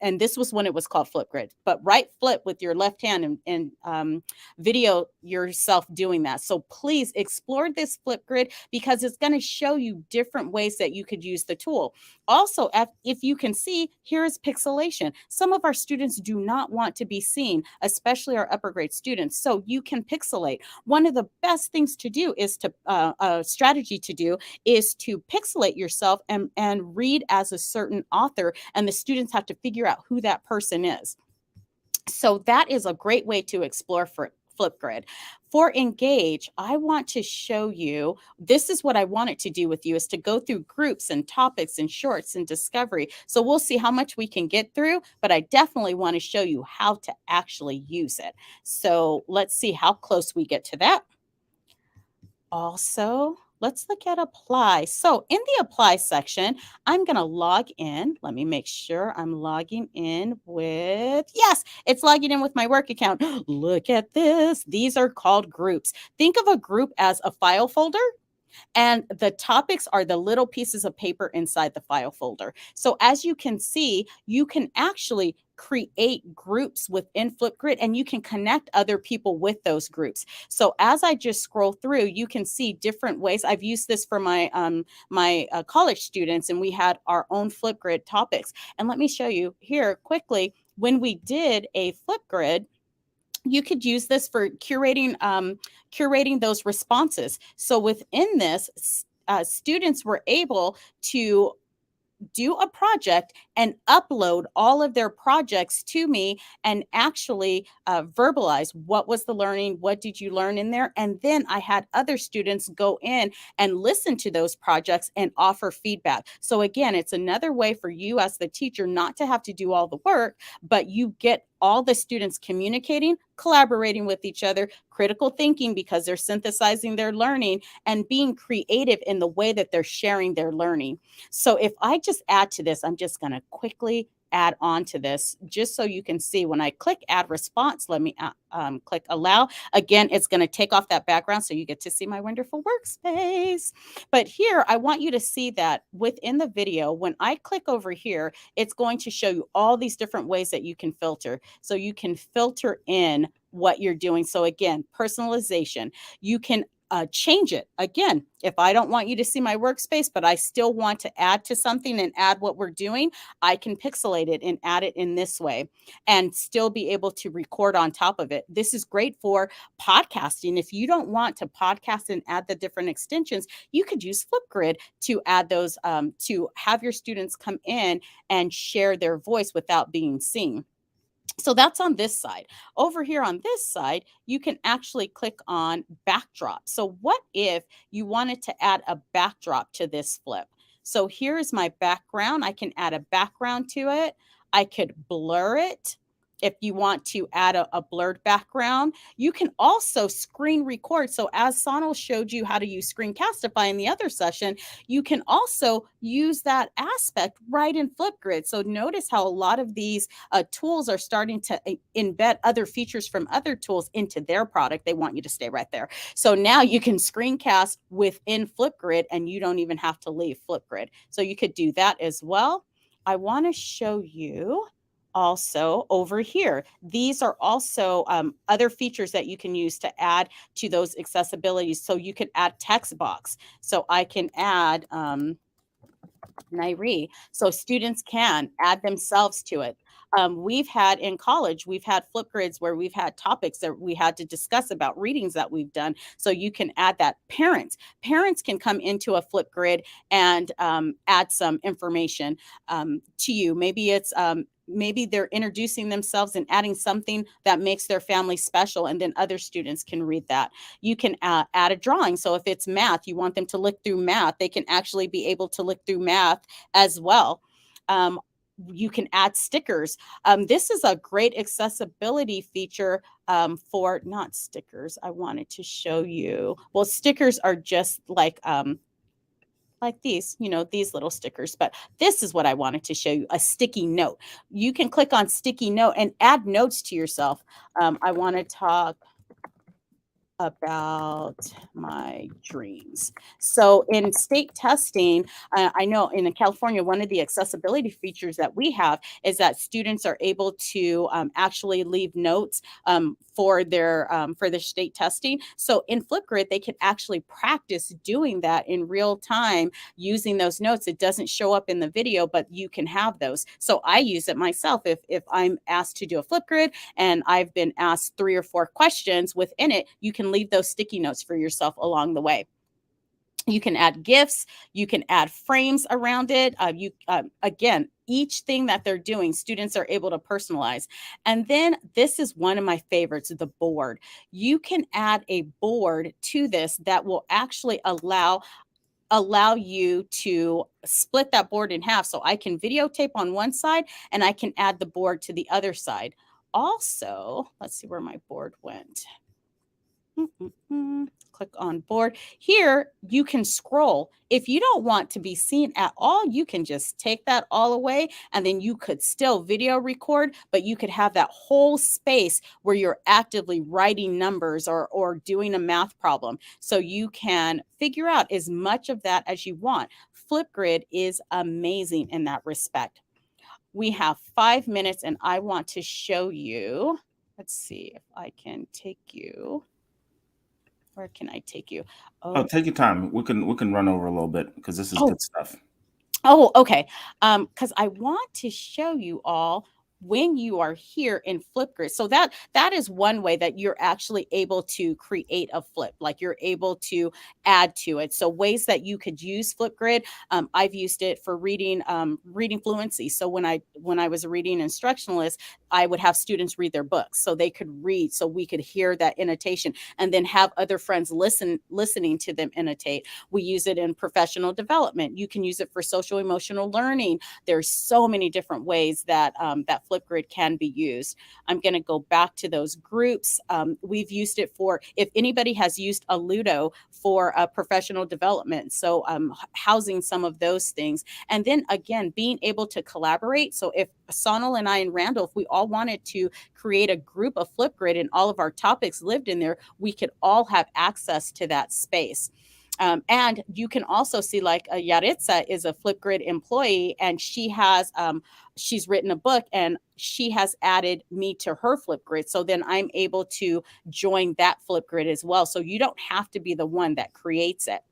and this was when it was called Flipgrid, but right flip with your left hand and video yourself doing that. So please explore this Flipgrid because it's going to show you different ways that you could use the tool. Also, if you can see, here is pixelation. Some of our students do not want to be seen, especially our upper grade students. So you can pixelate. One of the best things to do is a strategy to do is to pixelate yourself and read as a certain author, and the students have to figure out who that person is. So that is a great way to explore for Flipgrid. For Engage, I want to show you, this is what I want it to do with you, is to go through groups and topics and shorts and discovery. So we'll see how much we can get through, but I definitely want to show you how to actually use it. So let's see how close we get to that. Also, let's look at apply. So in the apply section, I'm going to log in. Let me make sure I'm logging in with, yes, it's logging in with my work account. Look at this. These are called groups. Think of a group as a file folder, and the topics are the little pieces of paper inside the file folder. So as you can see, you can actually create groups within Flipgrid, and you can connect other people with those groups. So as I just scroll through, you can see different ways. I've used this for my college students, and we had our own Flipgrid topics. And let me show you here quickly, when we did a Flipgrid, you could use this for curating those responses. So within this, students were able to do a project and upload all of their projects to me and actually verbalize what was the learning, what did you learn in there. And then I had other students go in and listen to those projects and offer feedback. So again, it's another way for you as the teacher not to have to do all the work, but you get all the students communicating, collaborating with each other, critical thinking because they're synthesizing their learning, and being creative in the way that they're sharing their learning. So if I just add to this, I'm just going to quickly add on to this, just so you can see. When I click add response, let me click allow. Again, it's going to take off that background so you get to see my wonderful workspace. But here, I want you to see that within the video, when I click over here, it's going to show you all these different ways that you can filter. So you can filter in what you're doing. So again, personalization. You can change it. Again, if I don't want you to see my workspace, but I still want to add to something and add what we're doing, I can pixelate it and add it in this way and still be able to record on top of it. This is great for podcasting. If you don't want to podcast and add the different extensions, you could use Flipgrid to add those, to have your students come in and share their voice without being seen. So that's on this side. Over here on this side, you can actually click on backdrop. So what if you wanted to add a backdrop to this flip? So here is my background. I can add a background to it. I could blur it. If you want to add a blurred background, you can also screen record. So as Sonal showed you how to use Screencastify in the other session, you can also use that aspect right in Flipgrid. So notice how a lot of these tools are starting to embed other features from other tools into their product. They want you to stay right there. So now you can screencast within Flipgrid and you don't even have to leave Flipgrid. So you could do that as well. I want to show you also over here. These are also other features that you can use to add to those accessibilities. So you can add text box. So I can add Nairi. So students can add themselves to it. We've had in college, we've had Flipgrids where we've had topics that we had to discuss about readings that we've done. So you can add that. Parents can come into a Flipgrid and add some information to you. Maybe it's maybe they're introducing themselves and adding something that makes their family special, and then other students can read that. You can add a drawing. So if it's math, you want them to look through math, they can actually be able to look through math as well. You can add stickers. This is a great accessibility feature for, not stickers. I wanted to show you. Well, stickers are just like these, these little stickers. But this is what I wanted to show you, a sticky note. You can click on sticky note and add notes to yourself. I want to talk about my dreams. So in state testing, I know in California, one of the accessibility features that we have is that students are able to actually leave notes for their state testing. So in Flipgrid, they can actually practice doing that in real time using those notes. It doesn't show up in the video, but you can have those. So I use it myself. If I'm asked to do a Flipgrid and I've been asked 3 or 4 questions within it, you can leave those sticky notes for yourself along the way. You can add GIFs, you can add frames around it. Again, each thing that they're doing, students are able to personalize. And then this is one of my favorites, the board. You can add a board to this that will actually allow you to split that board in half. So I can videotape on one side and I can add the board to the other side. Also, let's see where my board went. Click on board. Here, you can scroll. If you don't want to be seen at all, you can just take that all away, and then you could still video record, but you could have that whole space where you're actively writing numbers or doing a math problem. So you can figure out as much of that as you want. Flipgrid is amazing in that respect. We have 5 minutes, and I want to show you. Let's see if I can take you. Where can I take you? Oh, take your time. We can run over a little bit because this is good stuff. Oh, okay. Because I want to show you all when you are here in Flipgrid. So that is one way that you're actually able to create a flip, like you're able to add to it. So ways that you could use Flipgrid. I've used it for reading fluency. So when I was a reading instructionalist, I would have students read their books so they could read, so we could hear that annotation and then have other friends listening to them annotate. We use it in professional development. You can use it for social emotional learning. There's so many different ways that that Flipgrid can be used. I'm going to go back to those groups. We've used it for, if anybody has used a Ludo for professional development, so housing some of those things. And then again, being able to collaborate. So if Sonal and I and Randall, if we all wanted to create a group of Flipgrid and all of our topics lived in there, we could all have access to that space. And you can also see, like, Yaritza is a Flipgrid employee, and she's written a book, and she has added me to her Flipgrid. So then I'm able to join that Flipgrid as well. So you don't have to be the one that creates it.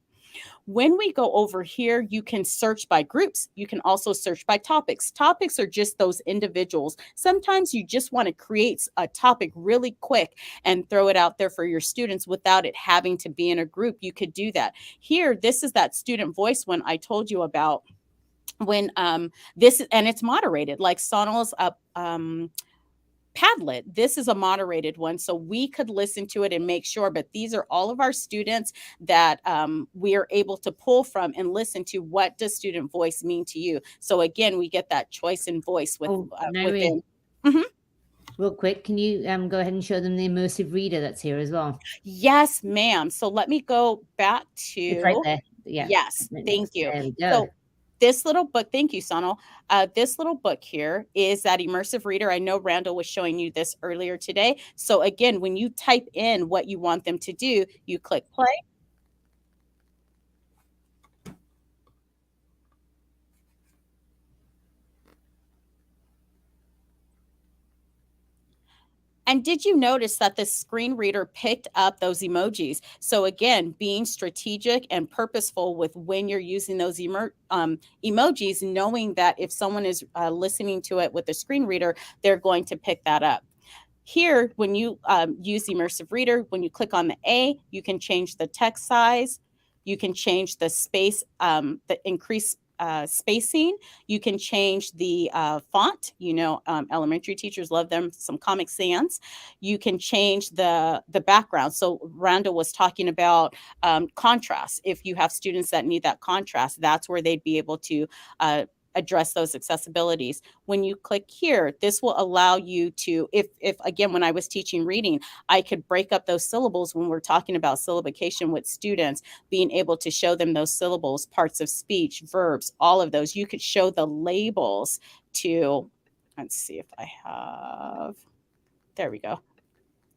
When we go over here, you can search by groups. You can also search by topics. Topics are just those individuals. Sometimes you just want to create a topic really quick and throw it out there for your students without it having to be in a group. You could do that. Here, this is that student voice one I told you about. When this, and it's moderated, like Sonal's Padlet. This is a moderated one, so we could listen to it and make sure. But these are all of our students that we are able to pull from and listen to. What does student voice mean to you? So again, we get that choice and voice with within. Mm-hmm. Real quick, can you go ahead and show them the immersive reader that's here as well? Yes, ma'am. So let me go back to. It's right there. Yeah. Yes, thank you. There we go. So this little book, thank you, Sonal. This little book here is that immersive reader. I know Randall was showing you this earlier today. So again, when you type in what you want them to do, you click play. And did you notice that the screen reader picked up those emojis? So again, being strategic and purposeful with when you're using those emojis, knowing that if someone is listening to it with the screen reader, they're going to pick that up. Here, when you use immersive reader, when you click on the A, you can change the text size. You can change the space, the increase spacing. You can change the font. Elementary teachers love them some Comic Sans. You can change the background. So Randall was talking about contrast. If you have students that need that contrast, that's where they'd be able to address those accessibilities. When you click here, this will allow you to, if again, when I was teaching reading, I could break up those syllables when we're talking about syllabication with students, being able to show them those syllables, parts of speech, verbs, all of those. You could show the labels to, let's see if I have, there we go.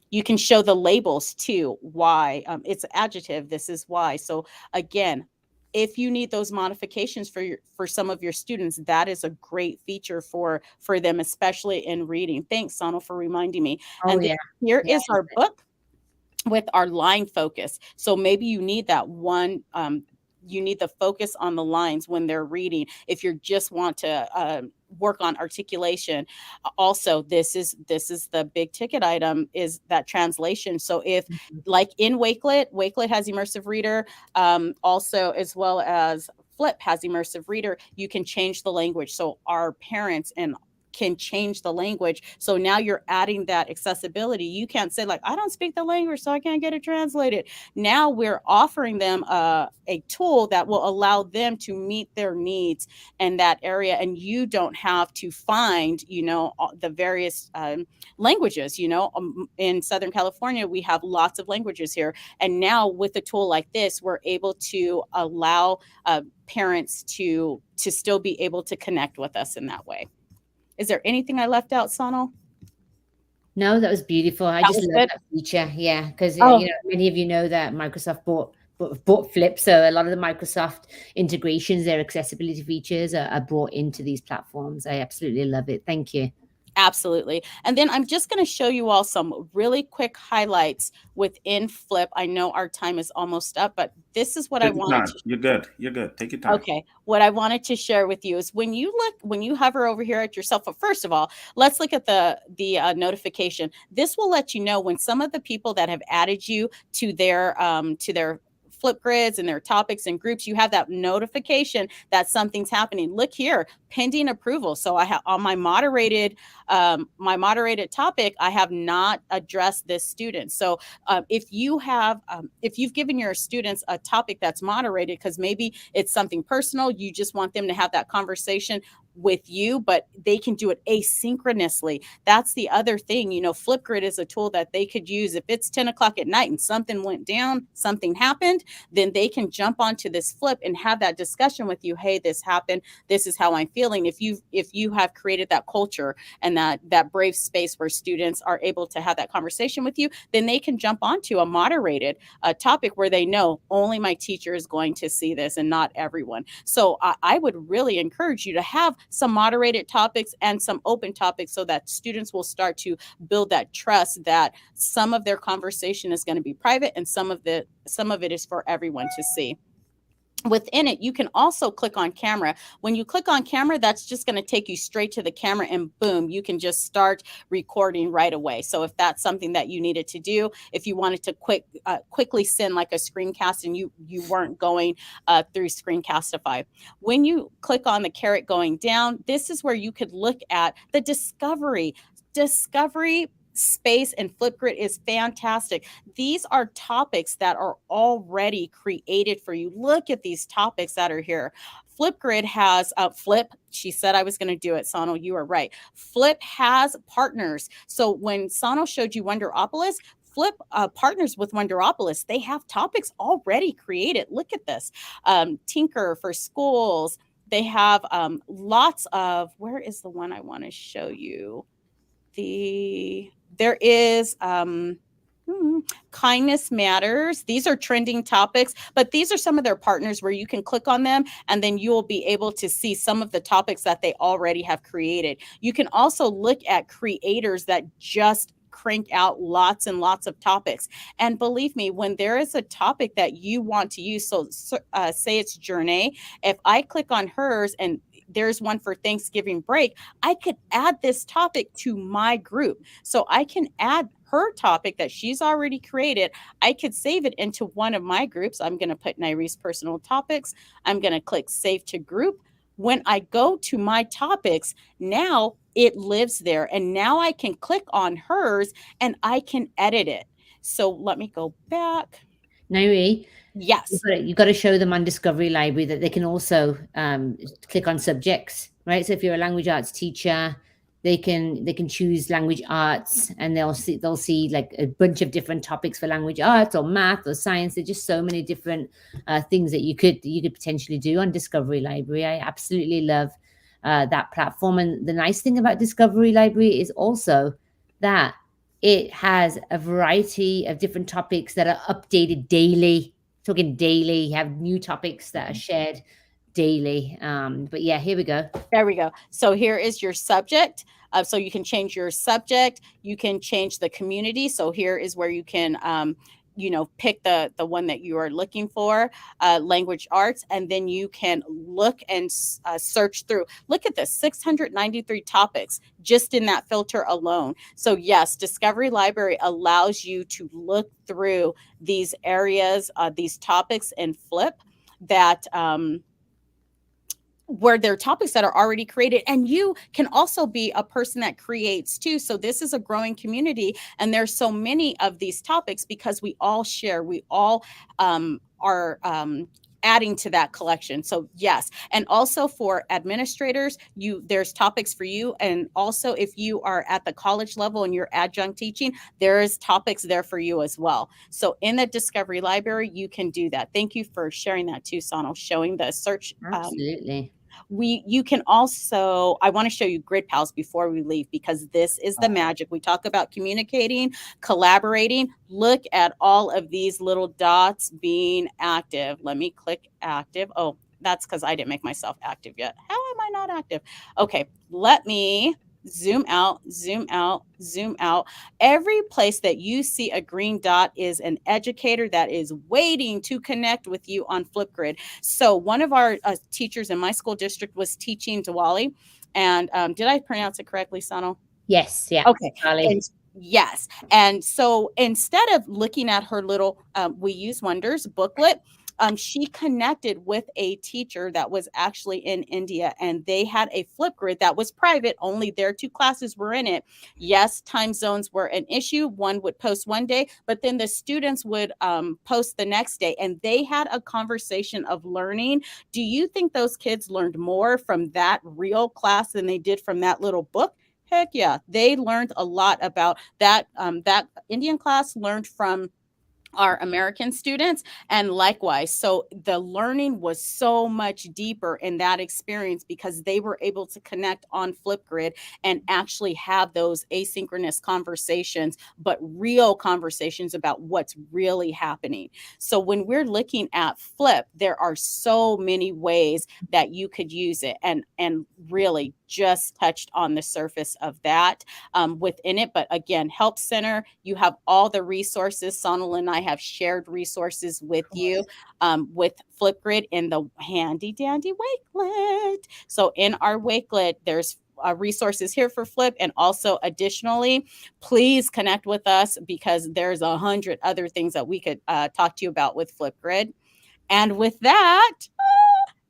You can show the labels too, why, it's adjective, this is why. So again, if you need those modifications for some of your students, that is a great feature for them, especially in reading. Thanks, Sonal, for reminding me. Oh, and yeah. Here is our book with our line focus. So maybe you need that one, you need the focus on the lines when they're reading. If you just want to work on articulation, also this is the big ticket item, is that translation. So if like in Wakelet has immersive reader, also as well as Flip has immersive reader, you can change the language. So our parents and can change the language. So now you're adding that accessibility. You can't say like, I don't speak the language, so I can't get it translated. Now we're offering them a tool that will allow them to meet their needs in that area. And you don't have to find, the various languages. In Southern California, we have lots of languages here. And now with a tool like this, we're able to allow parents to still be able to connect with us in that way. Is there anything I left out, Sonal? No, that was beautiful. I just love that feature. Yeah, because many of you know that Microsoft bought Flip, so a lot of the Microsoft integrations, their accessibility features are brought into these platforms. I absolutely love it. Thank you. Absolutely. And then I'm just going to show you all some really quick highlights within Flip. I know our time is almost up, but this is what I wanted to. You're good. You're good. Take your time. Okay. What I wanted to share with you is when you hover over here at yourself, but first of all, let's look at the notification. This will let you know when some of the people that have added you to their Flipgrids and their topics and groups, you have that notification that something's happening. Look here, pending approval. So I have on my moderated topic, I have not addressed this student. So if you've given your students a topic that's moderated, because maybe it's something personal, you just want them to have that conversation, with you, but they can do it asynchronously. That's the other thing. Flipgrid is a tool that they could use if it's 10 o'clock at night and something went down, something happened, then they can jump onto this flip and have that discussion with you. Hey, this happened. This is how I'm feeling. If you have created that culture and that brave space where students are able to have that conversation with you, then they can jump onto a moderated topic where they know only my teacher is going to see this and not everyone. So I would really encourage you to have some moderated topics and some open topics so that students will start to build that trust that some of their conversation is going to be private and some of it is for everyone to see. Within it, you can also click on camera. When you click on camera, that's just going to take you straight to the camera, and boom, you can just start recording right away. So if that's something that you needed to do, if you wanted to quickly send like a screencast and you weren't going through Screencastify, when you click on the caret going down, this is where you could look at the discovery space, and Flipgrid is fantastic. These are topics that are already created for you. Look at these topics that are here. Flipgrid has Flip. She said I was going to do it, Sonal. You are right. Flip has partners. So when Sonal showed you Wonderopolis, Flip partners with Wonderopolis. They have topics already created. Look at this. Tinker for schools. They have lots of, where is the one I want to show you? There is kindness matters. These are trending topics, but these are some of their partners where you can click on them and then you will be able to see some of the topics that they already have created. You can also look at creators that just crank out lots and lots of topics. And believe me, when there is a topic that you want to use, so say it's Journey, if I click on hers and there's one for Thanksgiving break, I could add this topic to my group. So I can add her topic that she's already created. I could save it into one of my groups. I'm going to put Naire's personal topics. I'm going to click save to group. When I go to my topics, now it lives there. And now I can click on hers and I can edit it. So let me go back. Nairi, Yes. you've got to show them on Discovery Library that they can also click on subjects, right? So if you're a language arts teacher, they can choose language arts, and they'll see like a bunch of different topics for language arts or math or science. There's just so many different things that you could potentially do on Discovery Library. I absolutely love that platform, and the nice thing about Discovery Library is also that it has a variety of different topics that are updated daily. Talking daily, you have new topics that are shared daily. But yeah, here we go. There we go. So here is your subject. So you can change your subject. You can change the community. So here is where you can, pick the one that you are looking for, language arts, and then you can look and search through. Look at this, 693 topics just in that filter alone. So yes, Discovery Library allows you to look through these areas, these topics in Flip that where there are topics that are already created, and you can also be a person that creates too. So this is a growing community, and there's so many of these topics because we all share, we all are adding to that collection. So yes, and also for administrators, there's topics for you, and also if you are at the college level and you're adjunct teaching, there is topics there for you as well. So in the Discovery Library, you can do that. Thank you for sharing that too, Sonal, showing the search. Absolutely. You can also, I want to show you Grid Pals before we leave, because this is the magic. We talk about communicating, collaborating. Look at all of these little dots being active. Let me click active. Oh, that's because I didn't make myself active yet. How am I not active? Okay, let me zoom out, zoom out, zoom out. Every place that you see a green dot is an educator that is waiting to connect with you on Flipgrid. So one of our teachers in my school district was teaching Diwali. And did I pronounce it correctly, Sonal? Yes. Yeah. Okay. And yes. And so instead of looking at her little We Use Wonders booklet, she connected with a teacher that was actually in India, and they had a Flipgrid that was private. Only their two classes were in it. Yes, time zones were an issue. One would post one day, but then the students would post the next day, and they had a conversation of learning. Do you think those kids learned more from that real class than they did from that little book? Heck yeah, they learned a lot about that. That Indian class learned from our American students, and likewise. So the learning was so much deeper in that experience because they were able to connect on Flipgrid and actually have those asynchronous conversations, but real conversations about what's really happening. So when we're looking at Flip, there are so many ways that you could use it, and really just touched on the surface of that within it. But again, Help Center, you have all the resources. Sonal and I have shared resources with you with Flipgrid in the handy dandy Wakelet. So in our Wakelet, there's resources here for Flip, and also additionally, please connect with us because there's 100 other things that we could talk to you about with Flipgrid. And with that,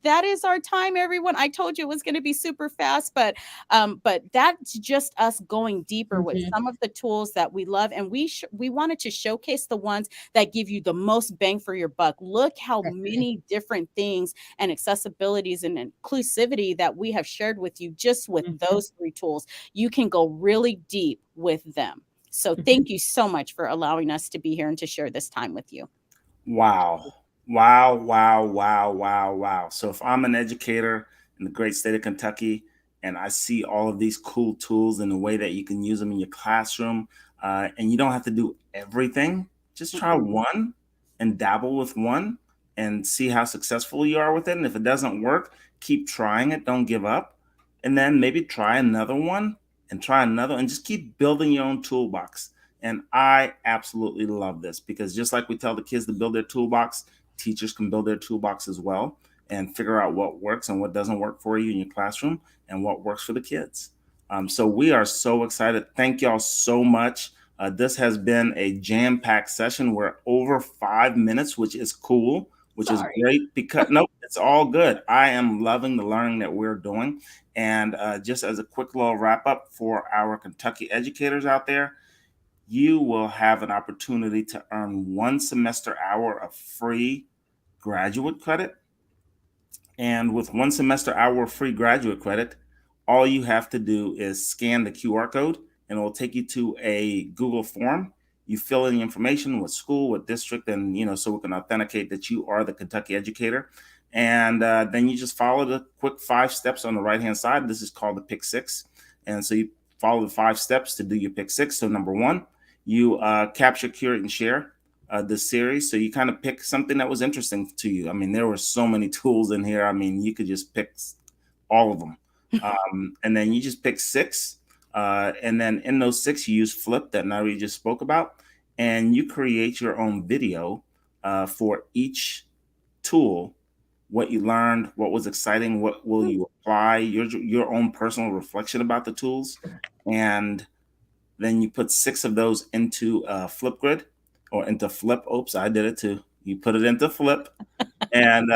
that is our time, everyone. I told you it was going to be super fast, but that's just us going deeper with Mhm. some of the tools that we love, and we wanted to showcase the ones that give you the most bang for your buck. Look how Definitely. many different things and accessibilities and inclusivity that we have shared with you just with Mhm. those three tools. You can go really deep with them. So Mhm. thank you so much for allowing us to be here and to share this time with you. Wow. Wow, wow, wow, wow, wow. So if I'm an educator in the great state of Kentucky and I see all of these cool tools and the way that you can use them in your classroom, and you don't have to do everything, just try Mhm. one and dabble with one and see how successful you are with it. And if it doesn't work, keep trying it. Don't give up. And then maybe try another one and try another and just keep building your own toolbox. And I absolutely love this because just like we tell the kids to build their toolbox, teachers can build their toolbox as well and figure out what works and what doesn't work for you in your classroom and what works for the kids. So we are so excited. Thank y'all so much. This has been a jam-packed session. We're over 5 minutes, which is cool, which is Sorry. great because no, it's all good. I am loving the learning that we're doing. And just as a quick little wrap up for our Kentucky educators out there, you will have an opportunity to earn 1 semester hour of free graduate credit. And with 1 semester hour free graduate credit, all you have to do is scan the QR code and it will take you to a Google form. You fill in the information, what school, what district, and so we can authenticate that you are the Kentucky educator. And then you just follow the quick 5 steps on the right hand side. This is called the Pick Six. And so you follow the 5 steps to do your Pick Six. So, number one, you capture, curate, and share the series. So you kind of pick something that was interesting to you. I mean, there were so many tools in here. I mean, you could just pick all of them. And then you just pick six. And then in those six, you use Flip that Nari just spoke about. And you create your own video for each tool, what you learned, what was exciting, what will you apply, your own personal reflection about the tools. And then you put six of those into Flipgrid or into Flip. Oops, I did it too. You put it into Flip, and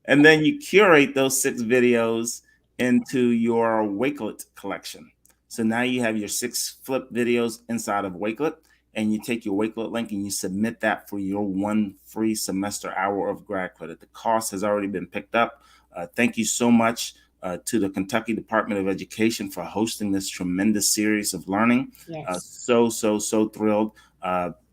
and then you curate those 6 videos into your Wakelet collection. So now you have your 6 Flip videos inside of Wakelet, and you take your Wakelet link and you submit that for your 1 free semester hour of grad credit. The cost has already been picked up. Thank you so much to the Kentucky Department of Education for hosting this tremendous series of learning. Yes. So thrilled.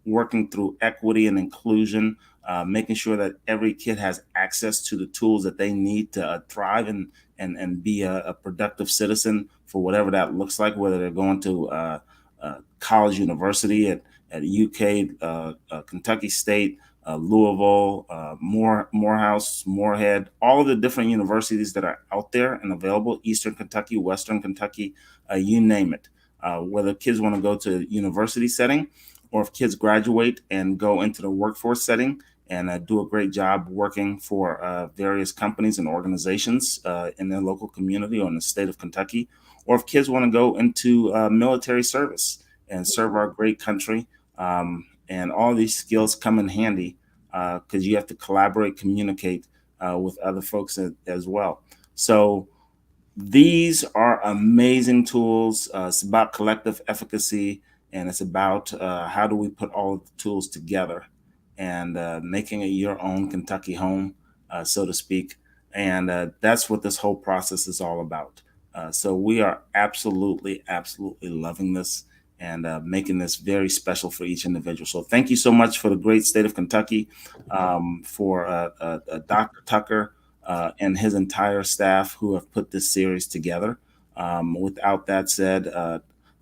Working through equity and inclusion, making sure that every kid has access to the tools that they need to thrive and be a productive citizen for whatever that looks like, whether they're going to college, university at UK, Kentucky State, Louisville, Morehouse, Moorhead, all of the different universities that are out there and available, Eastern Kentucky, Western Kentucky, you name it. Whether kids want to go to a university setting or if kids graduate and go into the workforce setting and do a great job working for various companies and organizations in their local community or in the state of Kentucky, or if kids want to go into military service and serve our great country. And all these skills come in handy because you have to collaborate, communicate with other folks as well. So these are amazing tools. It's about collective efficacy, and it's about how do we put all of the tools together and making it your own Kentucky home, so to speak. And that's what this whole process is all about. So we are absolutely, absolutely loving this and making this very special for each individual. So thank you so much for the great state of Kentucky, for Dr. Tucker and his entire staff who have put this series together. Without that said, I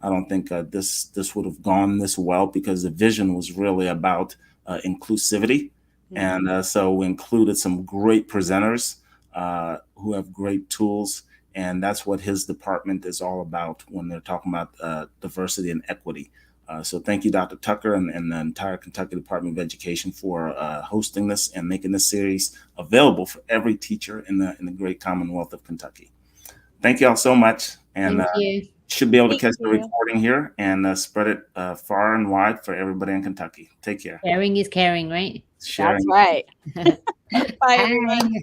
don't think this would have gone this well, because the vision was really about inclusivity, and so we included some great presenters who have great tools, and that's what his department is all about when they're talking about diversity and equity. So thank you, Dr. Tucker, and the entire Kentucky Department of Education for hosting this and making this series available for every teacher in the great Commonwealth of Kentucky. Thank you all so much, and Thank you. should be able to Thank catch the you. recording here and spread it far and wide for everybody in Kentucky. Take care. Sharing is caring, right? Sharing. That's right. Bye, everyone. Bye.